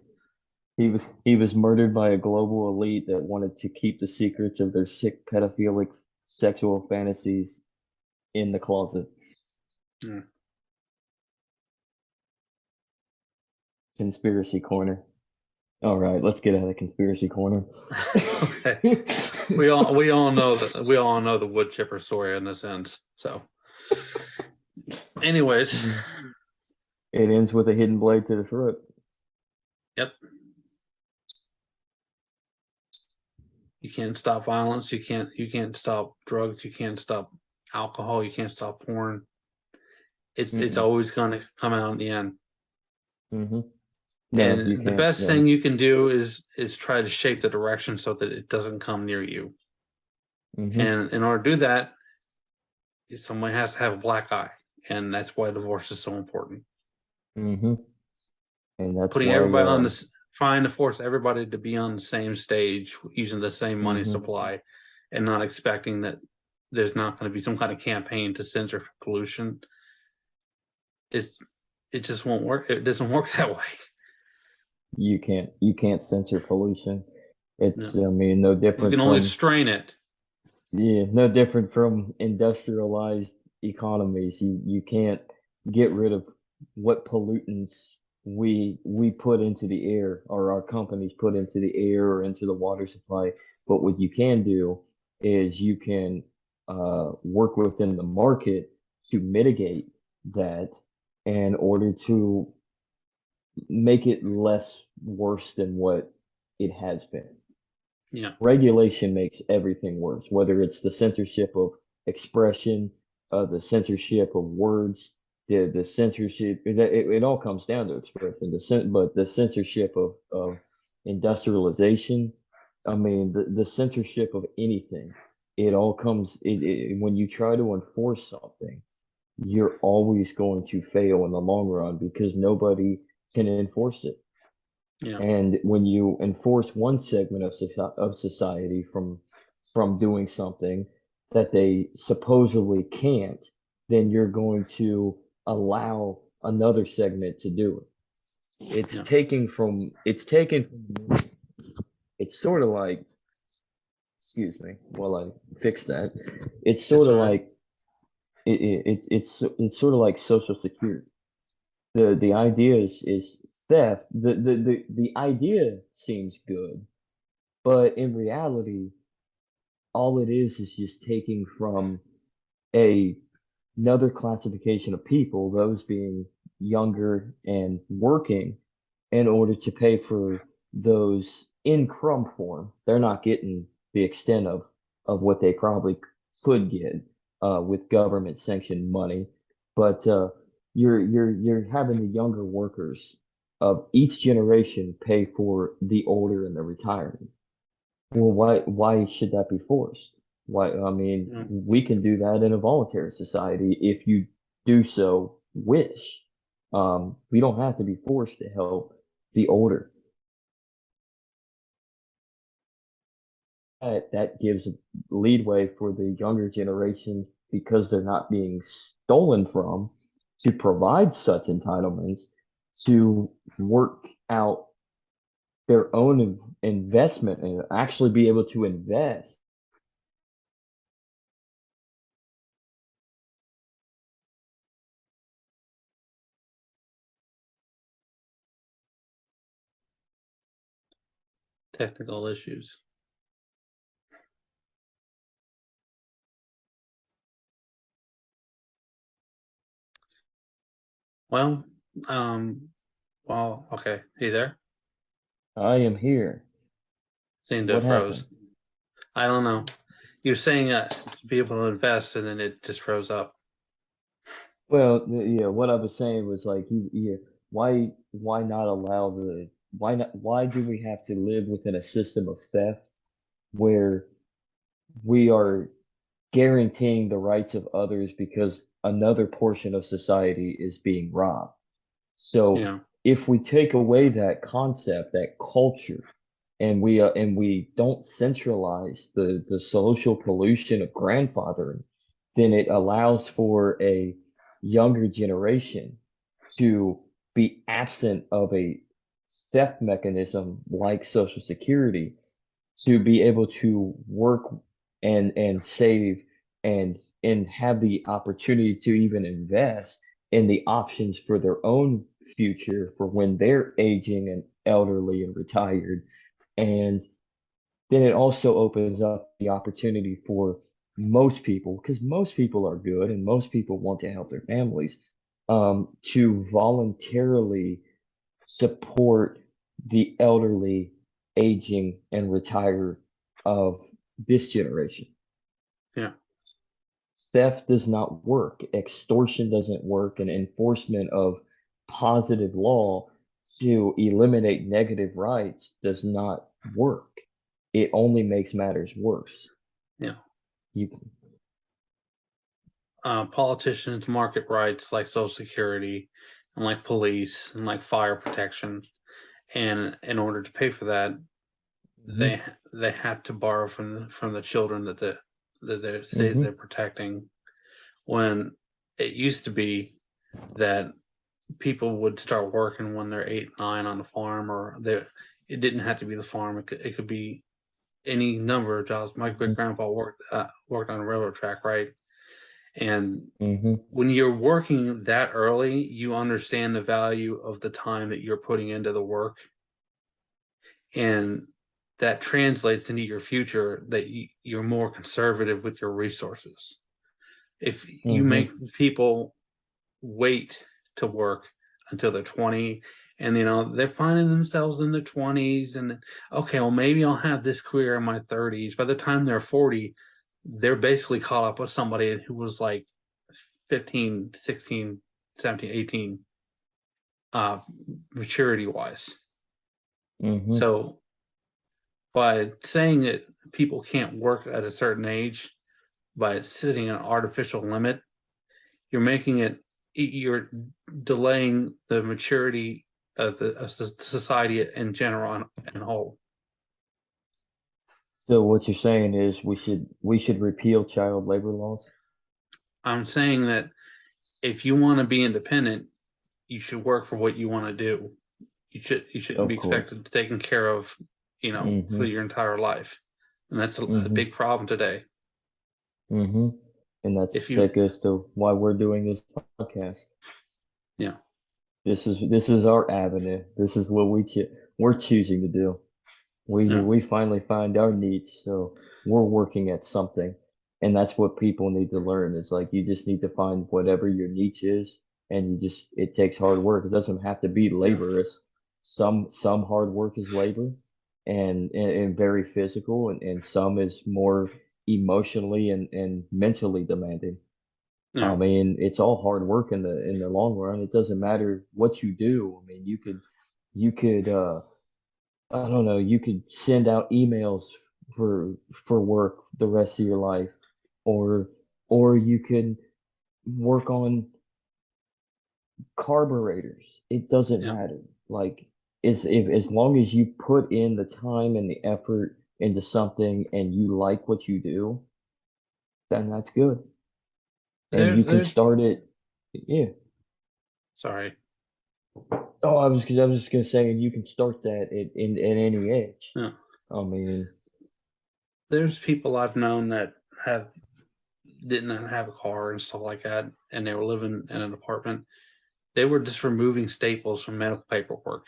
he was murdered by a global elite that wanted to keep the secrets of their sick pedophilic sexual fantasies in the closet. Yeah. Conspiracy corner. All right, let's get out of conspiracy corner. Okay. We all know the wood chipper story in this ends. So, anyways, It ends with a hidden blade to the throat. yep. You can't stop violence. You can't stop drugs. You can't stop alcohol. You can't stop porn. It's Mm-mm. always going to come out in the end. Mm-hmm. No, you And the can't. best thing you can do is try to shape the direction so that it doesn't come near you. Mm-hmm. And in order to do that, someone has to have a black eye, and that's why divorce is so important. Mm-hmm. And that's Putting why. everybody on this, trying to force everybody to be on the same stage using the same money Mm-hmm. supply, and not expecting that there's not going to be some kind of campaign to censor pollution. Is it just won't work? It doesn't work that way. You can't censor pollution. It's, No. I mean, no You different can only from strain it. yeah, no different from industrialized economies. You can't get rid of what pollutants we put into the air, or our companies put into the air or into the water supply. But what you can do is you can work within the market to mitigate that in order to make it less worse than what it has been. Yeah. Regulation makes everything worse, whether it's the censorship of expression, the censorship of words, the censorship. It all comes down to expression. But the censorship of industrialization. I mean, the censorship of anything. It all comes. When you try to enforce something, you're always going to fail in the long run because nobody can enforce it. Yeah. And when you enforce one segment of society from doing something that they supposedly can't, then you're going to allow another segment to do it. It's Yeah. it's sort of like, excuse me while I fix that. It's It's sort of all right. like it's sort of like Social Security. The idea is theft. The idea seems good, but in reality, all it is just taking from a another classification of people, those being younger and working, in order to pay for those in crumb form. They're not getting the extent of what they probably could get with government sanctioned money, but you're having the younger workers of each generation pay for the older and the retirement. Well, why should that be forced? Why, I mean, Yeah. we can do that in a voluntary society if you do so wish. We don't have to be forced to help the older. That gives leadway for the younger generations because they're not being stolen from to provide such entitlements to work out their own investment and actually be able to invest. Technical issues. Well, okay. Hey there. I am here. Seemed to What have froze. happened? I don't know. You were saying to be able to invest, and then it just froze up. Well, yeah, what I was saying was like, why not allow why do we have to live within a system of theft where we are guaranteeing the rights of others because another portion of society is being robbed? So Yeah. if we take away that concept, that culture, and we don't centralize the social pollution of grandfathering, then it allows for a younger generation to be absent of a theft mechanism like Social Security to be able to work and save and have the opportunity to even invest in the options for their own future for when they're aging and elderly and retired. And then it also opens up the opportunity for most people, because most people are good and most people want to help their families, to voluntarily support the elderly, aging, and retired of this generation. Yeah. Theft does not work, extortion doesn't work, and enforcement of positive law to eliminate negative rights does not work. It only makes matters worse. Yeah. You Politicians market rights like Social Security and like police and like fire protection, and in order to pay for that, hmm they have to borrow from the children that they say hmm they're protecting. When it used to be that people would start working when they're 8, 9 on the farm, or it didn't have to be the farm. It could be any number of jobs. My great grandpa worked on a railroad track, right? And Mm-hmm. when you're working that early, you understand the value of the time that you're putting into the work. And that translates into your future, that you're more conservative with your resources. If you Mm-hmm. make people wait to work until they're 20, and they're finding themselves in their 20s, and okay, well, maybe I'll have this career in my 30s. By the time they're 40, they're basically caught up with somebody who was like 15, 16, 17, 18, maturity wise. Mm-hmm. So by saying that people can't work at a certain age, by setting an artificial limit, you're delaying the maturity of the society in general and whole. So what you're saying is we should repeal child labor laws? I'm saying that if you want to be independent, you should work for what you want to do. You shouldn't be Of course. expected to taken care of, Mm-hmm. for your entire life, and that's a Mm-hmm. big problem today. Mm-hmm. And If that goes to why we're doing this podcast. yeah, This is our avenue. This is what we're choosing to do. yeah, We finally find our niche, so we're working at something. And that's what people need to learn. It's like you just need to find whatever your niche is, and it takes hard work. It doesn't have to be yeah, laborious. Some hard work is labor and very physical, and some is more emotionally and mentally demanding. I yeah, mean, it's all hard work in the long run. It doesn't matter what you do. I mean, you could I don't know, you could send out emails for work the rest of your life, or you could work on carburetors. It doesn't yeah. matter. Like if as long as you put in the time and the effort into something and you like what you do, then that's good. And you can There's start it. Yeah. sorry, Oh, I was just gonna say, and you can start that at any age. yeah. I mean, There's people I've known that have didn't have a car and stuff like that, and they were living in an apartment. They were just removing staples from medical paperwork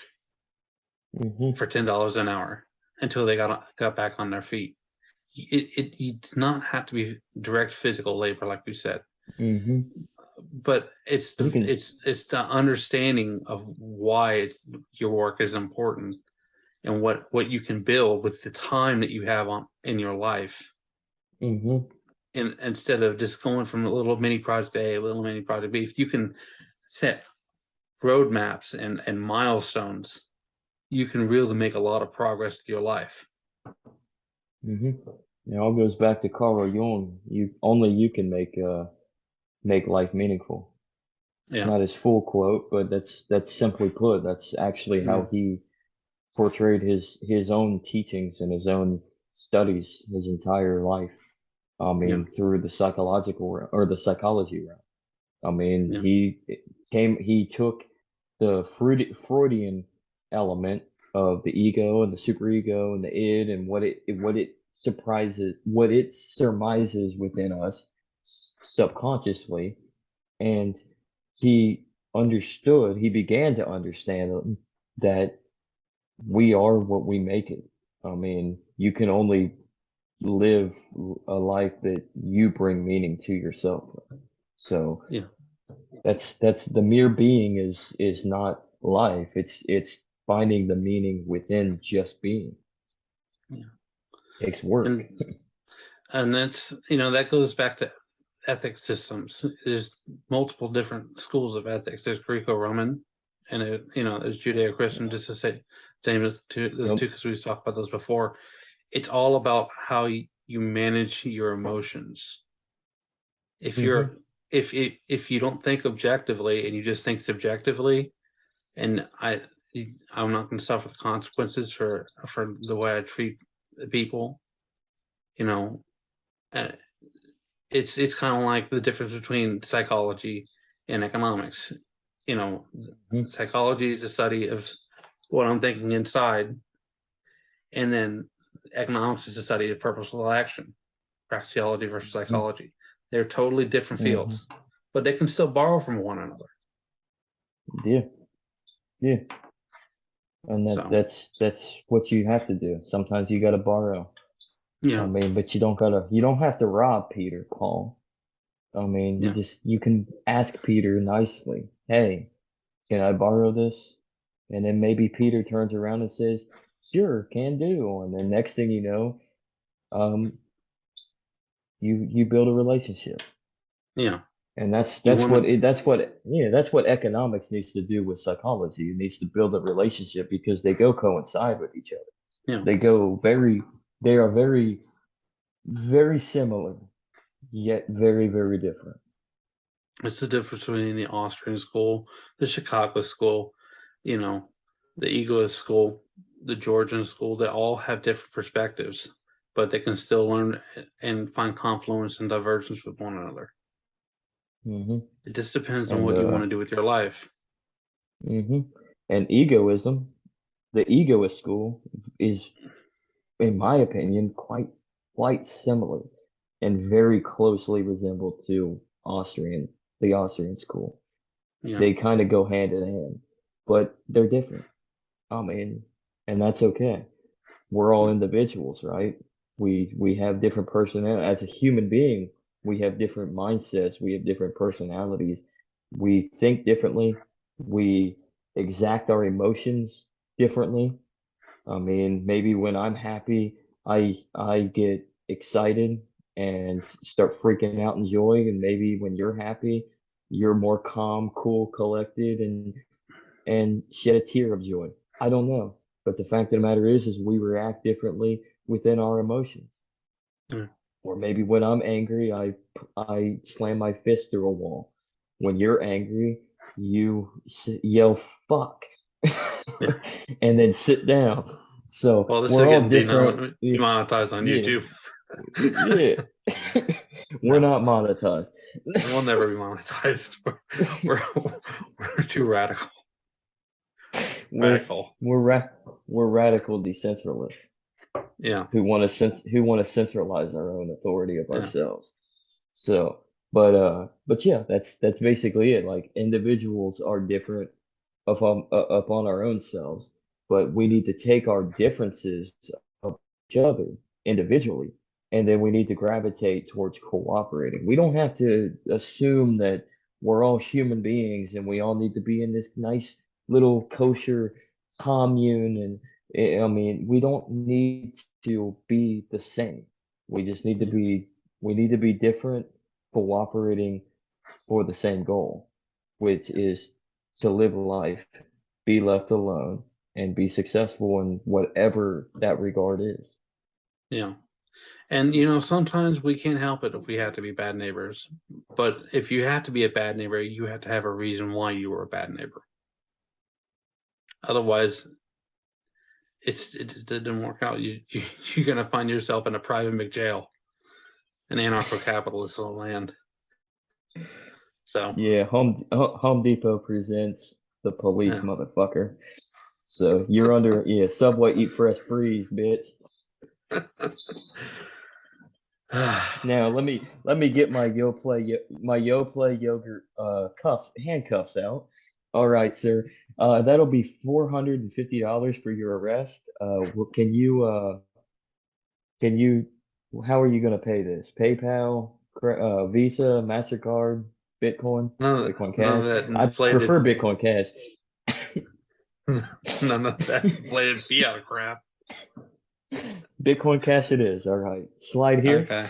hmm for $10 an hour until they got back on their feet. It does not have to be direct physical labor, like you said, hmm but it's you can, the understanding of why your work is important, and what you can build with the time that you have in your life, hmm and instead of just going from a little mini project A, a little mini project B. If you can set roadmaps and milestones, you can really make a lot of progress with your life. hmm It all goes back to Carl Jung. You can make life meaningful. It's Yeah, not his full quote, but that's simply put. That's actually yeah, how he portrayed his own teachings and his own studies his entire life. I yeah, mean, through the or the psychology route. I mean, yeah, he took the Freudian element of the ego and the superego and the id and what it surmises within us subconsciously, and he began to understand that we are what we make it. I mean, you can only live a life that you bring meaning to yourself. So yeah, that's the mere being is not life. It's finding the meaning within just being. yeah. Takes work. And that's that goes back to ethics systems. There's multiple different schools of ethics. There's Greco-Roman, and there's Judeo-Christian. Just to say, name those Yep. two, because we've talked about those before. It's all about how you manage your emotions. If hmm you're if you don't think objectively and you just think subjectively, and I'm not going to suffer the consequences for the way I treat the people, you know, uh, it's kind of like the difference between psychology and economics. hmm Psychology is a study of what I'm thinking inside, and then economics is a study of purposeful action, practicality versus psychology. They're totally different fields, but they can still borrow from one another. Yeah. And So. that's what you have to do. Sometimes you got to borrow. Yeah. I mean, but you don't have to rob Peter, Paul. I mean, Yeah. you can ask Peter nicely, hey, can I borrow this? And then maybe Peter turns around and says, sure, can do. And then next thing you know, you build a relationship. Yeah. And that's what economics needs to do with psychology. It needs to build a relationship because they go coincide with each other. Yeah. They are very, very similar, yet very, very different. It's the difference between the Austrian school, the Chicago school, the egoist school, the Georgian school. They all have different perspectives, but they can still learn and find confluence and divergence with one another. It just depends on what you want to do with your life. And egoism, the egoist school is, in my opinion, quite similar and very closely resembled to the Austrian school. Yeah. They kind of go hand in hand, but they're different. I mean, and that's okay. We're all individuals, right? We have different personality. As a human being, we have different mindsets. We have different personalities. We think differently. We exact our emotions differently. I mean, maybe when I'm happy, I get excited and start freaking out in joy, and maybe when you're happy, you're more calm, cool, collected, and shed a tear of joy. I don't know, but the fact of the matter is we react differently within our emotions. Or maybe when I'm angry, I slam my fist through a wall. When you're angry, you yell "fuck" and then sit down. So well, this we're is all getting different. demonetized on YouTube. Yeah. We're not monetized. We'll never be monetized. We're too radical. We're radical decentralists. Yeah. Who want to centralize our own authority of ourselves. So, but yeah, that's basically it. Like individuals are different upon our own selves, but we need to take our differences of each other individually, and then we need to gravitate towards cooperating. We don't have to assume that we're all human beings and we all need to be in this nice little kosher commune. And I mean, we don't need to be the same. We just need to be different, cooperating for the same goal, which is to live life, be left alone, and be successful in whatever that regard is. Yeah. And sometimes we can't help it if we have to be bad neighbors. But if you have to be a bad neighbor, you have to have a reason why you were a bad neighbor. Otherwise, it didn't work out. You're gonna find yourself in a private McJail, an anarcho-capitalist land. So yeah, Home Depot presents the police, motherfucker. So you're under Subway Eat Fresh Freeze, bitch. Now let me get my Yoplait yogurt handcuffs out. All right, sir. That'll be $450 for your arrest. Can you how are you gonna pay this? PayPal, Visa, MasterCard, Bitcoin, Bitcoin none of Cash? that I inflated. prefer Bitcoin Cash. None of that inflated fiat crap. Bitcoin Cash it is. All right. Slide here. Okay.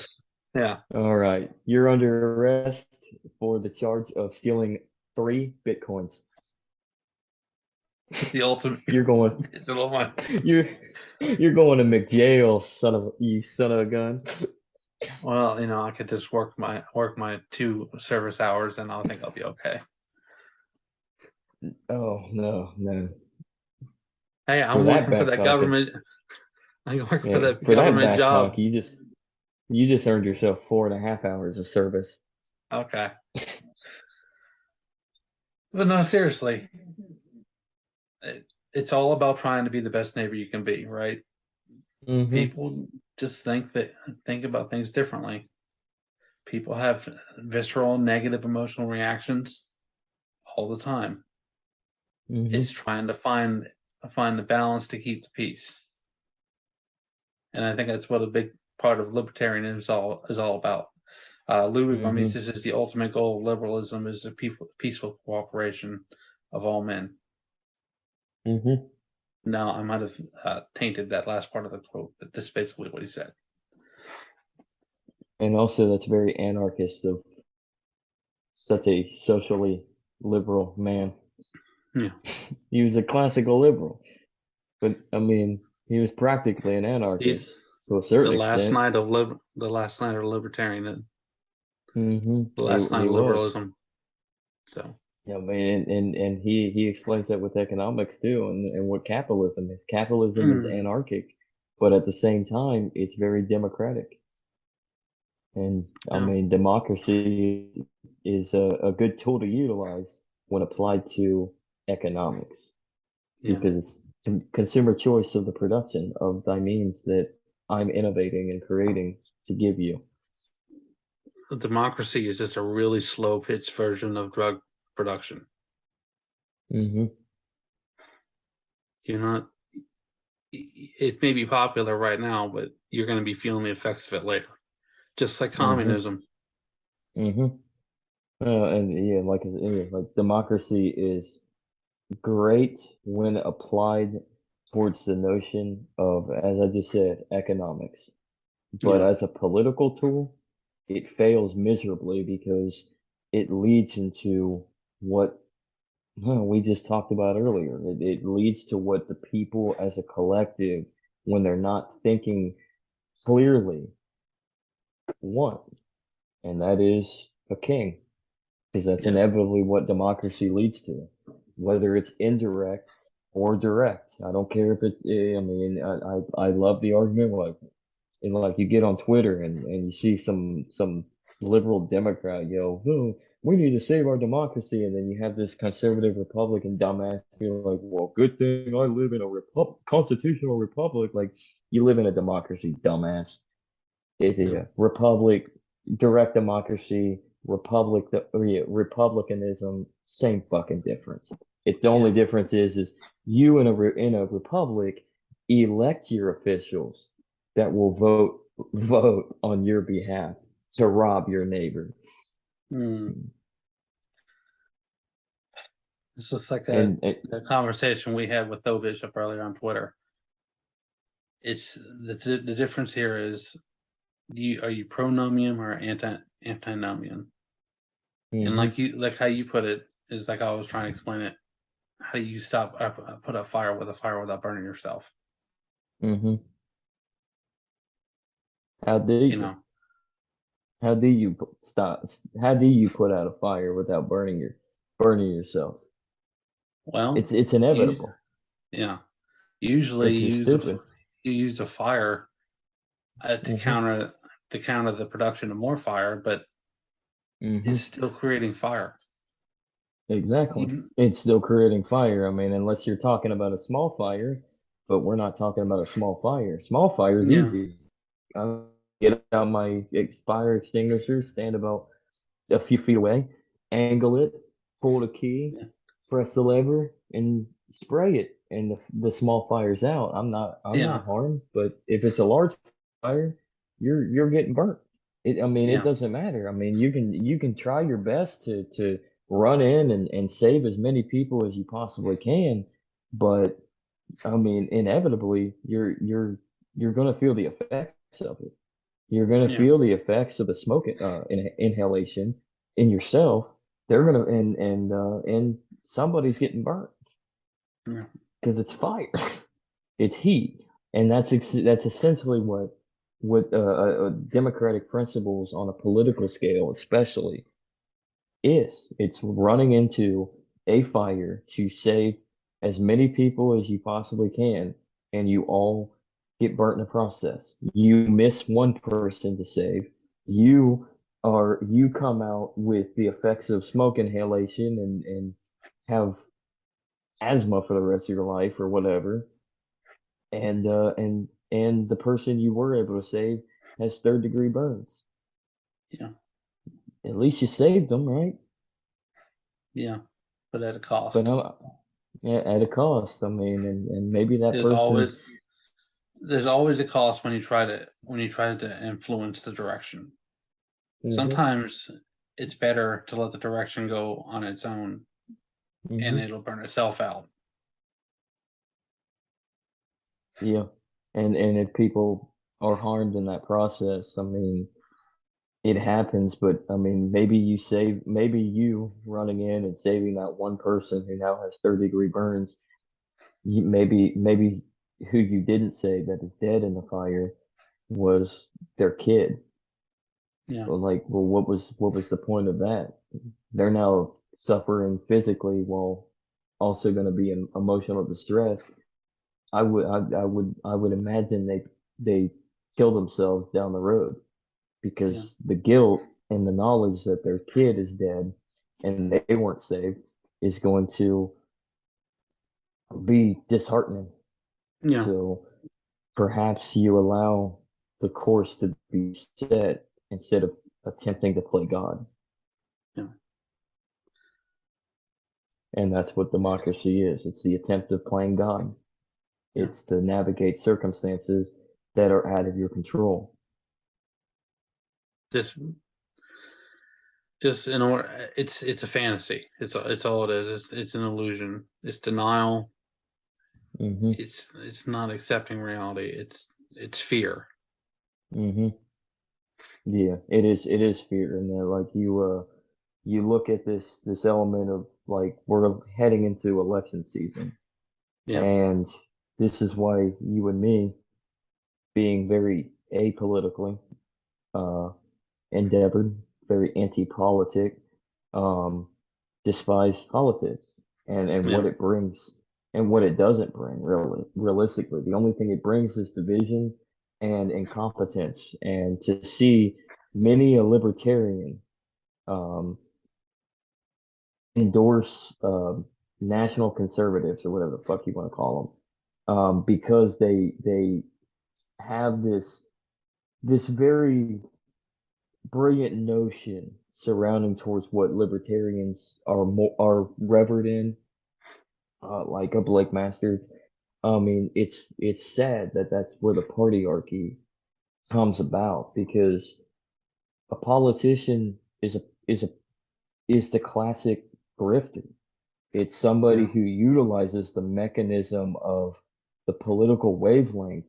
Yeah. All right. You're under arrest for the charge of stealing 3 Bitcoins. The ultimate. You're going. It's a little much. You're going to McJail, son of a gun. Well, I could just work my 2 service hours, and I think I'll be okay. Oh no. Hey, I'm working for that government. I work for that government job. Talk, you just earned yourself 4.5 hours of service. Okay. But no, seriously. It's all about trying to be the best neighbor you can be, right? People just think about things differently. people have visceral negative emotional reactions all the time. Mhm. It's trying to find the balance to keep the peace. And I think that's what a big part of libertarianism is all about. Ludwig von Mhm. Mises says the ultimate goal of liberalism is the peaceful cooperation of all men. Mhm. Now, I might have tainted that last part of the quote, but that's basically what he said. And also, that's very anarchist of such a socially liberal man. Yeah. He was a classical liberal, but I mean, he was practically an anarchist He's to a the certain last extent. night of libertarian, Mhm. the last night He of was. liberalism. So Yeah, man, and he explains that with economics too, and what capitalism is. Capitalism is anarchic, but at the same time, it's very democratic. And I yeah, mean, democracy is a good tool to utilize when applied to economics, yeah. because consumer choice of the production of thy means that I'm innovating and creating to give you. Democracy is just a really slow pitch version of drug production. Hmm. You're not. It may be popular right now, but you're going to be feeling the effects of it later. Just like Hmm. communism. Hmm. And yeah, like democracy is great when applied towards the notion of, as I just said, economics. But Yeah, as a political tool, it fails miserably because it leads into what we just talked about earlier. It leads to what the people as a collective, when they're not thinking clearly, want, and that is a king, because that's yeah, inevitably what democracy leads to, whether it's indirect or direct. I don't care if it's, I mean, I love the argument, like, and like you get on Twitter and you see some liberal Democrat yell, "Oh, we need to save our democracy," and then you have this conservative Republican dumbass being like, "Well, good thing I live in a constitutional republic." Like, you live in a democracy, dumbass. It's yeah, a republic, direct democracy, republicanism, same fucking difference. The only yeah, difference is you in a republic elect your officials that will vote on your behalf to rob your neighbor. mm. It's just like And the conversation we had with Tho Bishop earlier on Twitter. It's the difference here is are you pro nomium or antinomian? And hmm like how you put it is like I was trying to explain it. How do you put out fire with a fire without burning yourself? hmm how do You you know, how do you stop how do you put out a fire without burning yourself? well, It's you inevitable yeah, usually if you're stupid. you use a fire to Hmm. counter the production of more fire, but it's Hmm. still creating fire. Exactly. Even It's still creating fire. I mean, unless you're talking about a small fire, but we're not talking about a small fire. Small fire is yeah, easy. I get out my fire extinguisher, stand about a few feet away, angle it, pull the key, yeah, press the lever, and spray it, and the small fire's out. I'm yeah, not harmed. But if it's a large fire, you're getting burnt. I mean, it yeah, doesn't matter. I mean, you can try your best to run in and save as many people as you possibly can, but I mean, inevitably, you're gonna feel the effects of it. You're gonna yeah, feel the effects of the smoke inhalation in yourself. They're gonna and somebody's getting burnt yeah, because it's fire, it's heat, and that's essentially what democratic principles on a political scale, especially, is. It's running into a fire to save as many people as you possibly can, and you all get burnt in the process. You miss one person to save. You come out with the effects of smoke inhalation and have asthma for the rest of your life or whatever. And the person you were able to save has third degree burns. yeah. at least you saved them, right? Yeah, but at a But cost. yeah, at a cost. I mean, and maybe that There's person. always a cost when you try to influence the direction. Hmm. Sometimes it's better to let the direction go on its own, and Hmm. it'll burn itself out. Yeah, and if people are harmed in that process, I mean, it happens. But I mean, maybe you running in and saving that one person who now has third-degree burns. Maybe who you didn't save that is dead in the fire was their kid. Yeah, Well, what was the point of that? They're now suffering physically while also going to be in emotional distress. I would imagine they kill themselves down the road yeah, because the guilt and the knowledge that their kid is dead and they weren't saved is going to be disheartening. yeah, So perhaps you allow the course to be set instead of attempting to play God. yeah, And that's what democracy is. It's the attempt of playing God. yeah. It's to navigate circumstances that are out of your control. Just in order, it's a fantasy. It's all it is. It's an illusion. It's denial. Hmm. It's not accepting reality. It's fear. Hmm. Yeah, it is fear. And then like you look at this element of like we're heading into election season. Yeah, And this is why you and me being very apolitically uh endeavored, very anti-politic, um, despise politics and what yeah, it brings and what it doesn't bring, really, realistically. The only thing it brings is division and incompetence. And to see many a libertarian um, endorse national conservatives or whatever the fuck you want to call them, because they have this very brilliant notion surrounding towards what libertarians are revered in, like a Blake Masters. I mean, it's sad that that's where the partyarchy comes about because a politician is the classic grifter. It's somebody yeah, who utilizes the mechanism of the political wavelength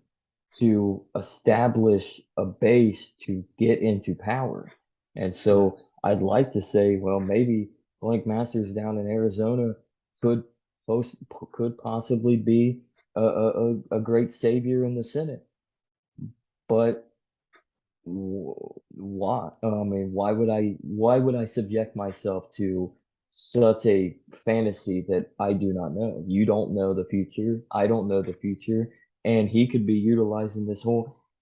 to establish a base to get into power. And yeah, so I'd like to say, well, maybe Blank Masters down in Arizona could post, could possibly be a great savior in the Senate. But why? I mean, why would I subject myself to such a fantasy that I do not know? You don't know the future. I don't know the future. And he could be utilizing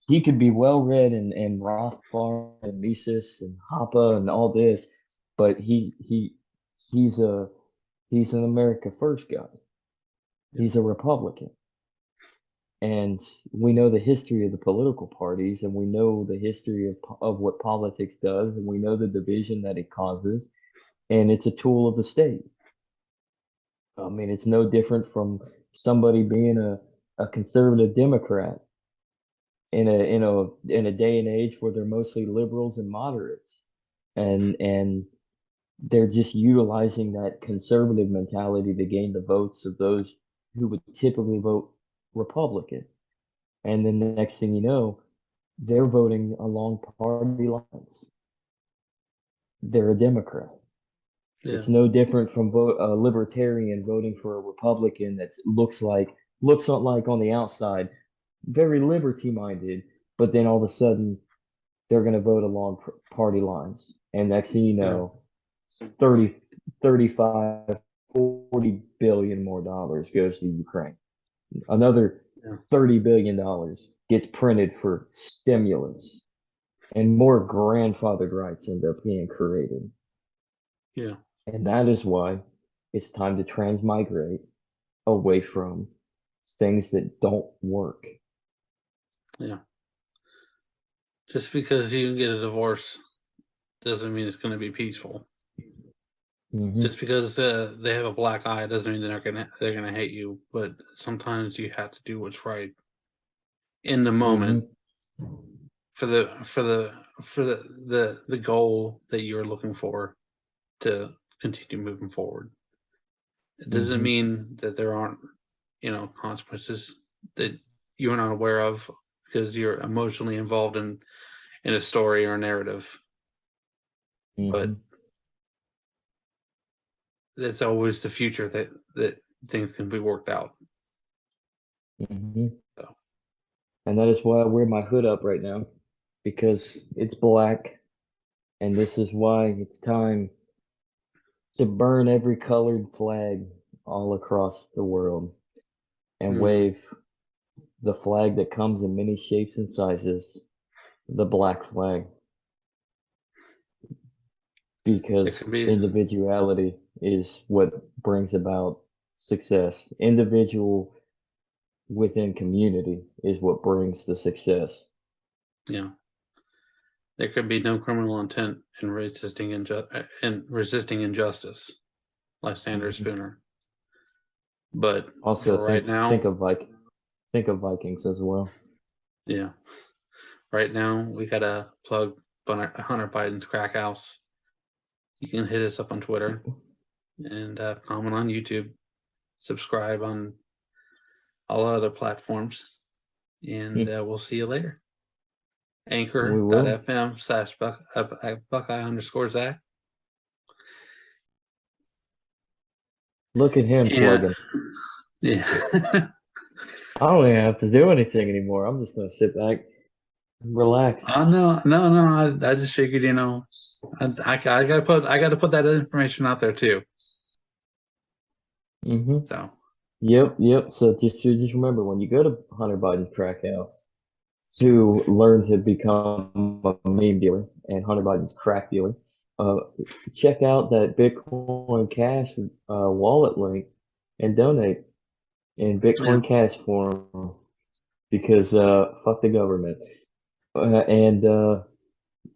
he could be well read and Rothbard and Mises and Hoppe and all this, but he's a he's an America First guy. yeah, He's a Republican. And we know the history of the political parties, and we know the history of what politics does, and we know the division that it causes, and it's a tool of the state. I mean, it's no different from somebody being a conservative Democrat in a day and age where they're mostly liberals and moderates, and they're just utilizing that conservative mentality to gain the votes of those who would typically vote Republican. And then the next thing you know, they're voting along party lines. They're a Democrat. yeah, It's no different from a libertarian voting for a Republican that looks like on the outside very liberty minded, but then all of a sudden they're going to vote along party lines. And next thing you yeah, know, 30, 35, 40 billion more dollars goes to Ukraine. Another yeah, $30 billion gets printed for stimulus and more grandfathered rights end up being created. yeah, And that is why it's time to transmigrate away from things that don't work. yeah. Just because you can get a divorce doesn't mean it's going to be peaceful. Mhm. Just because they have a black eye doesn't mean they're gonna hate you. But sometimes you have to do what's right in the moment for the goal that you're looking for to continue moving forward. It doesn't mean that there aren't, consequences that you're not aware of because you're emotionally involved in a story or a narrative. But it's always the future that things can be worked out. So. And that is why I wear my hood up right now, because it's black, and this is why it's time to burn every colored flag all across the world and wave the flag that comes in many shapes and sizes, the black flag. Because individuality is what brings about success. Individual within community is what brings the success. Yeah. There could be no criminal intent in resisting injustice, like Sanders Spooner. But also right now, think of Vikings as well. Yeah. Right now, we gotta plug Hunter Biden's crack house. You can hit us up on Twitter and comment on YouTube, subscribe on all other platforms, and we'll see you later. Anchor.fm/Buckeye_Zach. Look at him plugging. Yeah. I don't even have to do anything anymore. I'm just gonna sit back and relax. Oh no. I just figured, I gotta put that information out there too. So. Yep. So just remember, when you go to Hunter Biden's crack house to learn to become a meme dealer and Hunter Biden's crack dealer, check out that Bitcoin Cash wallet link and donate in Bitcoin Cash form, because fuck the government. And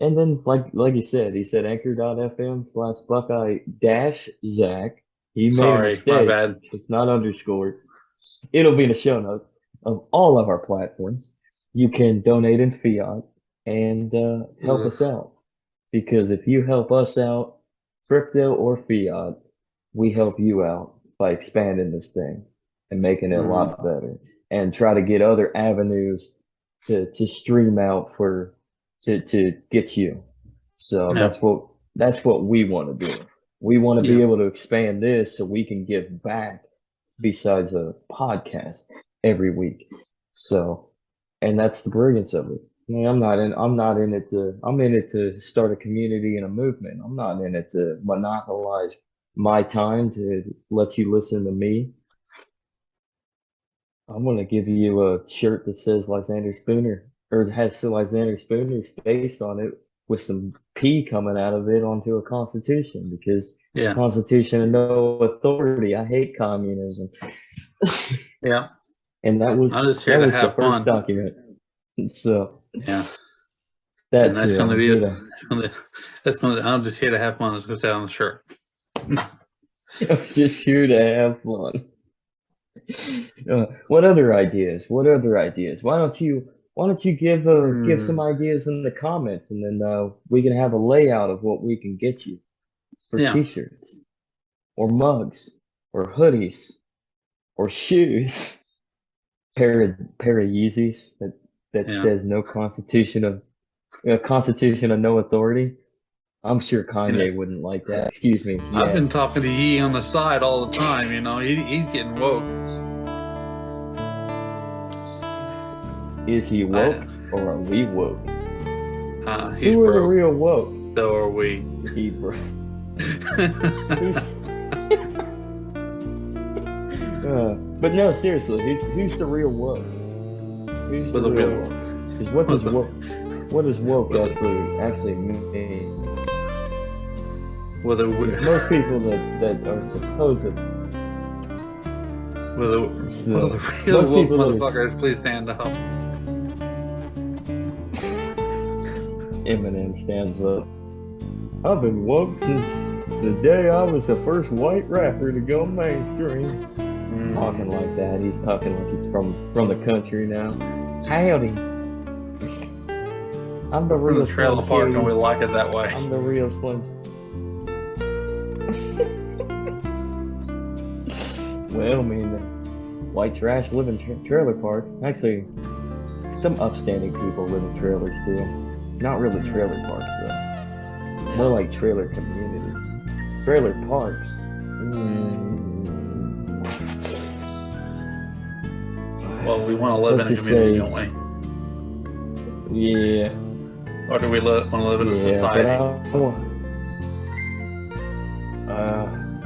then like he said Anchor.fm/Buckeye-Zach. He made a mistake. My bad. It's not underscored. It'll be in the show notes of all of our platforms. You can donate in fiat and help us out. Because if you help us out, crypto or fiat, we help you out by expanding this thing and making it a lot better, and try to get other avenues to stream out to get you. So that's what we want to do. We want to be able to expand this so we can give back besides a podcast every week. So, and that's the brilliance of it. I'm in it to start a community and a movement. I'm not in it to monopolize my time to let you listen to me. I'm going to give you a shirt that says Lysander Spooner, or has Lysander Spooner's face on it with some P coming out of it onto a constitution, because Constitution and no authority. I hate communism. Yeah. And that was the first document. So that's gonna be I'm just here to have fun. It's gonna say on the shirt. I'm just here to have fun. What other ideas? Why don't you give some ideas in the comments, and then we can have a layout of what we can get you for t-shirts or mugs or hoodies or shoes, pair of Yeezys that says no constitution of no authority. I'm sure Kanye wouldn't like that. Excuse me. Yeah. I've been talking to Yee on the side all the time. He's getting woke. Is he woke or are we woke? He's Who are broke. the real woke? So are we. He broke. But no, seriously, who's the real woke? Who's the real woke? Because what does woke actually mean? Most people that are supposed real woke motherfuckers, please stand up. Eminem stands up. I've been woke since the day I was the first white rapper to go mainstream. Talking like that. He's talking like he's from the country now. Howdy. I'm the From real the trailer Slim park, and Shady. we like it that way. I'm the real Slim. Well, I mean, white trash live in trailer parks. Actually, some upstanding people live in trailers too. Not really trailer parks though. More like trailer communities. Trailer parks. Well, we want to live Let's in a just community, say- don't we? Yeah. Or do we want to live in a But society?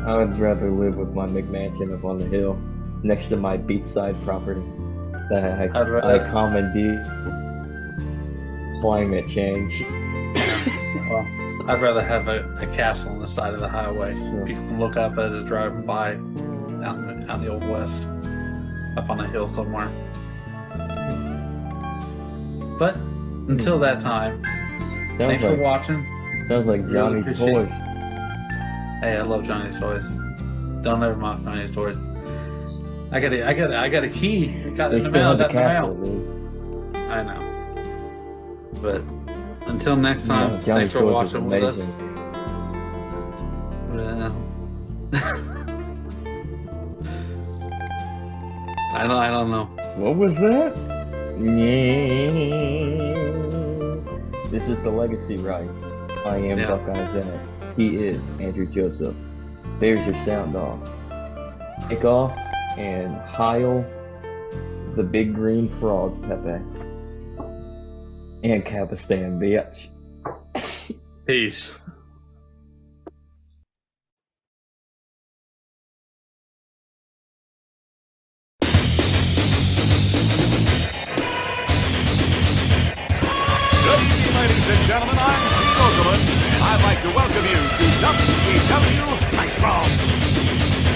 I would rather live with my McMansion up on the hill, next to my beachside property that I commandeered. Climate change. Well, I'd rather have a castle on the side of the highway. So- People can look up at it driving by out in the Old West, up on a hill somewhere. But until that time, thanks for watching. Sounds like Really Johnny's appreciate toys. Hey, I love Johnny's toys. Don't ever mock Johnny's toys. I got a key. I got it They in the still mail. have the Got in the castle, mail. dude. I know. But until next time, Yeah, thanks Johnny's for toys is watching with us. amazing. I don't know. What was that? This is the legacy, right? I am Yeah. Buckeye Zach. He is Andrew Joseph. There's your sound off. Take off and Heil the big green frog, Pepe. And Capistan, bitch. Peace. Good evening, ladies and gentlemen. I'm Steve Okerlund, and I'd like to welcome you to WCW Nitro.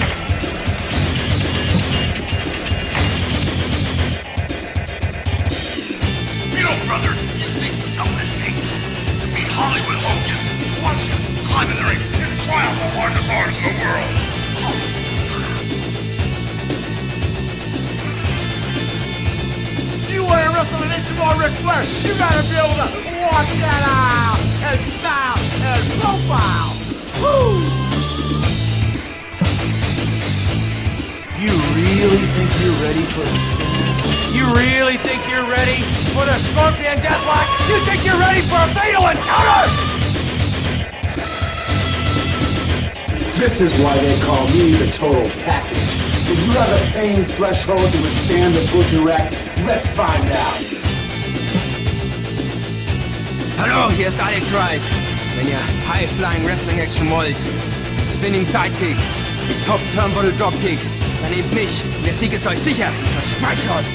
You know, brother, you think you know what it takes to beat Hollywood Hogan once you climb in the ring and try out the largest arms in the world. Oh, stop. You want to wrestle an inch more Ric Flair, you gotta be able to walk that out and style and profile. Woo! You really think you're ready for the You really think you're ready for the Scorpion Deathlock? You think you're ready for a fatal encounter? This is why they call me the total package. Do you have a pain threshold to withstand the torture rack? Let's find out. Hallo, hier ist Alex Wright. Wenn ihr High-Flying Wrestling Action wollt, Spinning Sidekick, mit Top Turnbuckle Dropkick, dann nehmt mich. Der Sieg ist euch sicher. Versprecht euch.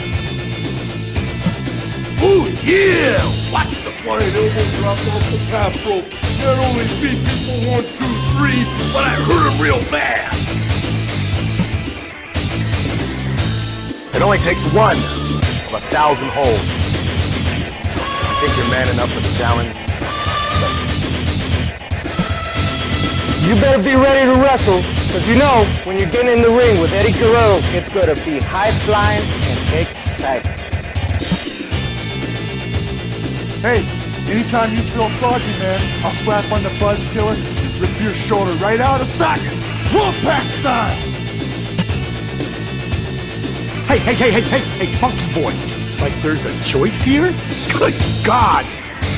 Oh yeah! Watch the flying elbow drop off the top rope. Not only beat people 1, 2, 3, but I hurt him real bad. It only takes one of 1,000 holes. You think you're man enough for the challenge? You better be ready to wrestle, because you know, when you get in the ring with Eddie Guerrero, it's going to be high-flying and exciting. Hey, anytime you feel froggy, man, I'll slap on the buzz killer and rip your shoulder right out of socket. Wolfpack style! Hey, funky boy. Like there's a choice here? Good God!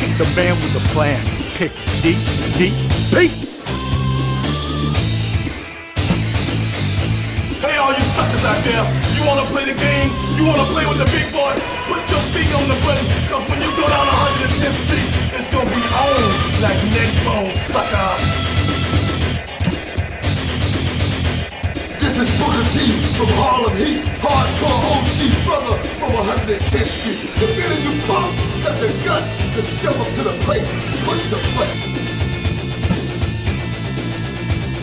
Pick the man with the plan. Pick DDP! Hey, all you suckers out there, you wanna play the game? You wanna play with the big boy? Put your feet on the button, cause when you go down 110th Street, it's gonna be on like neck bone, sucker. This is Booker T from Harlem Heat, hardcore OG brother from 110th Street. The minute you punk, got the guts to step up to the plate, push the button.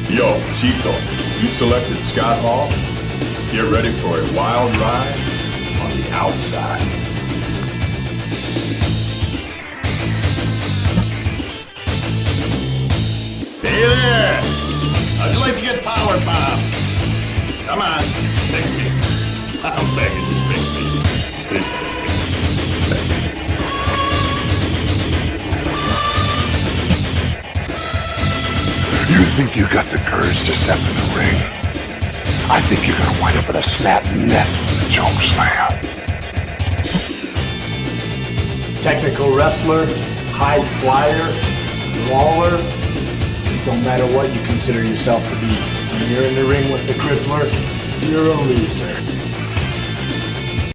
Yo, Chico, you selected Scott Hall? Get ready for a wild ride on the outside. to get power bomb. Come on, pick me. I'm begging you, pick me. Please pick me. You think you got the courage to step in the ring? I think you're gonna wind up in a snap neck from the choke slam. Technical wrestler, high flyer, brawler, don't matter what you consider yourself to be. When you're in the ring with the crippler, you're a loser.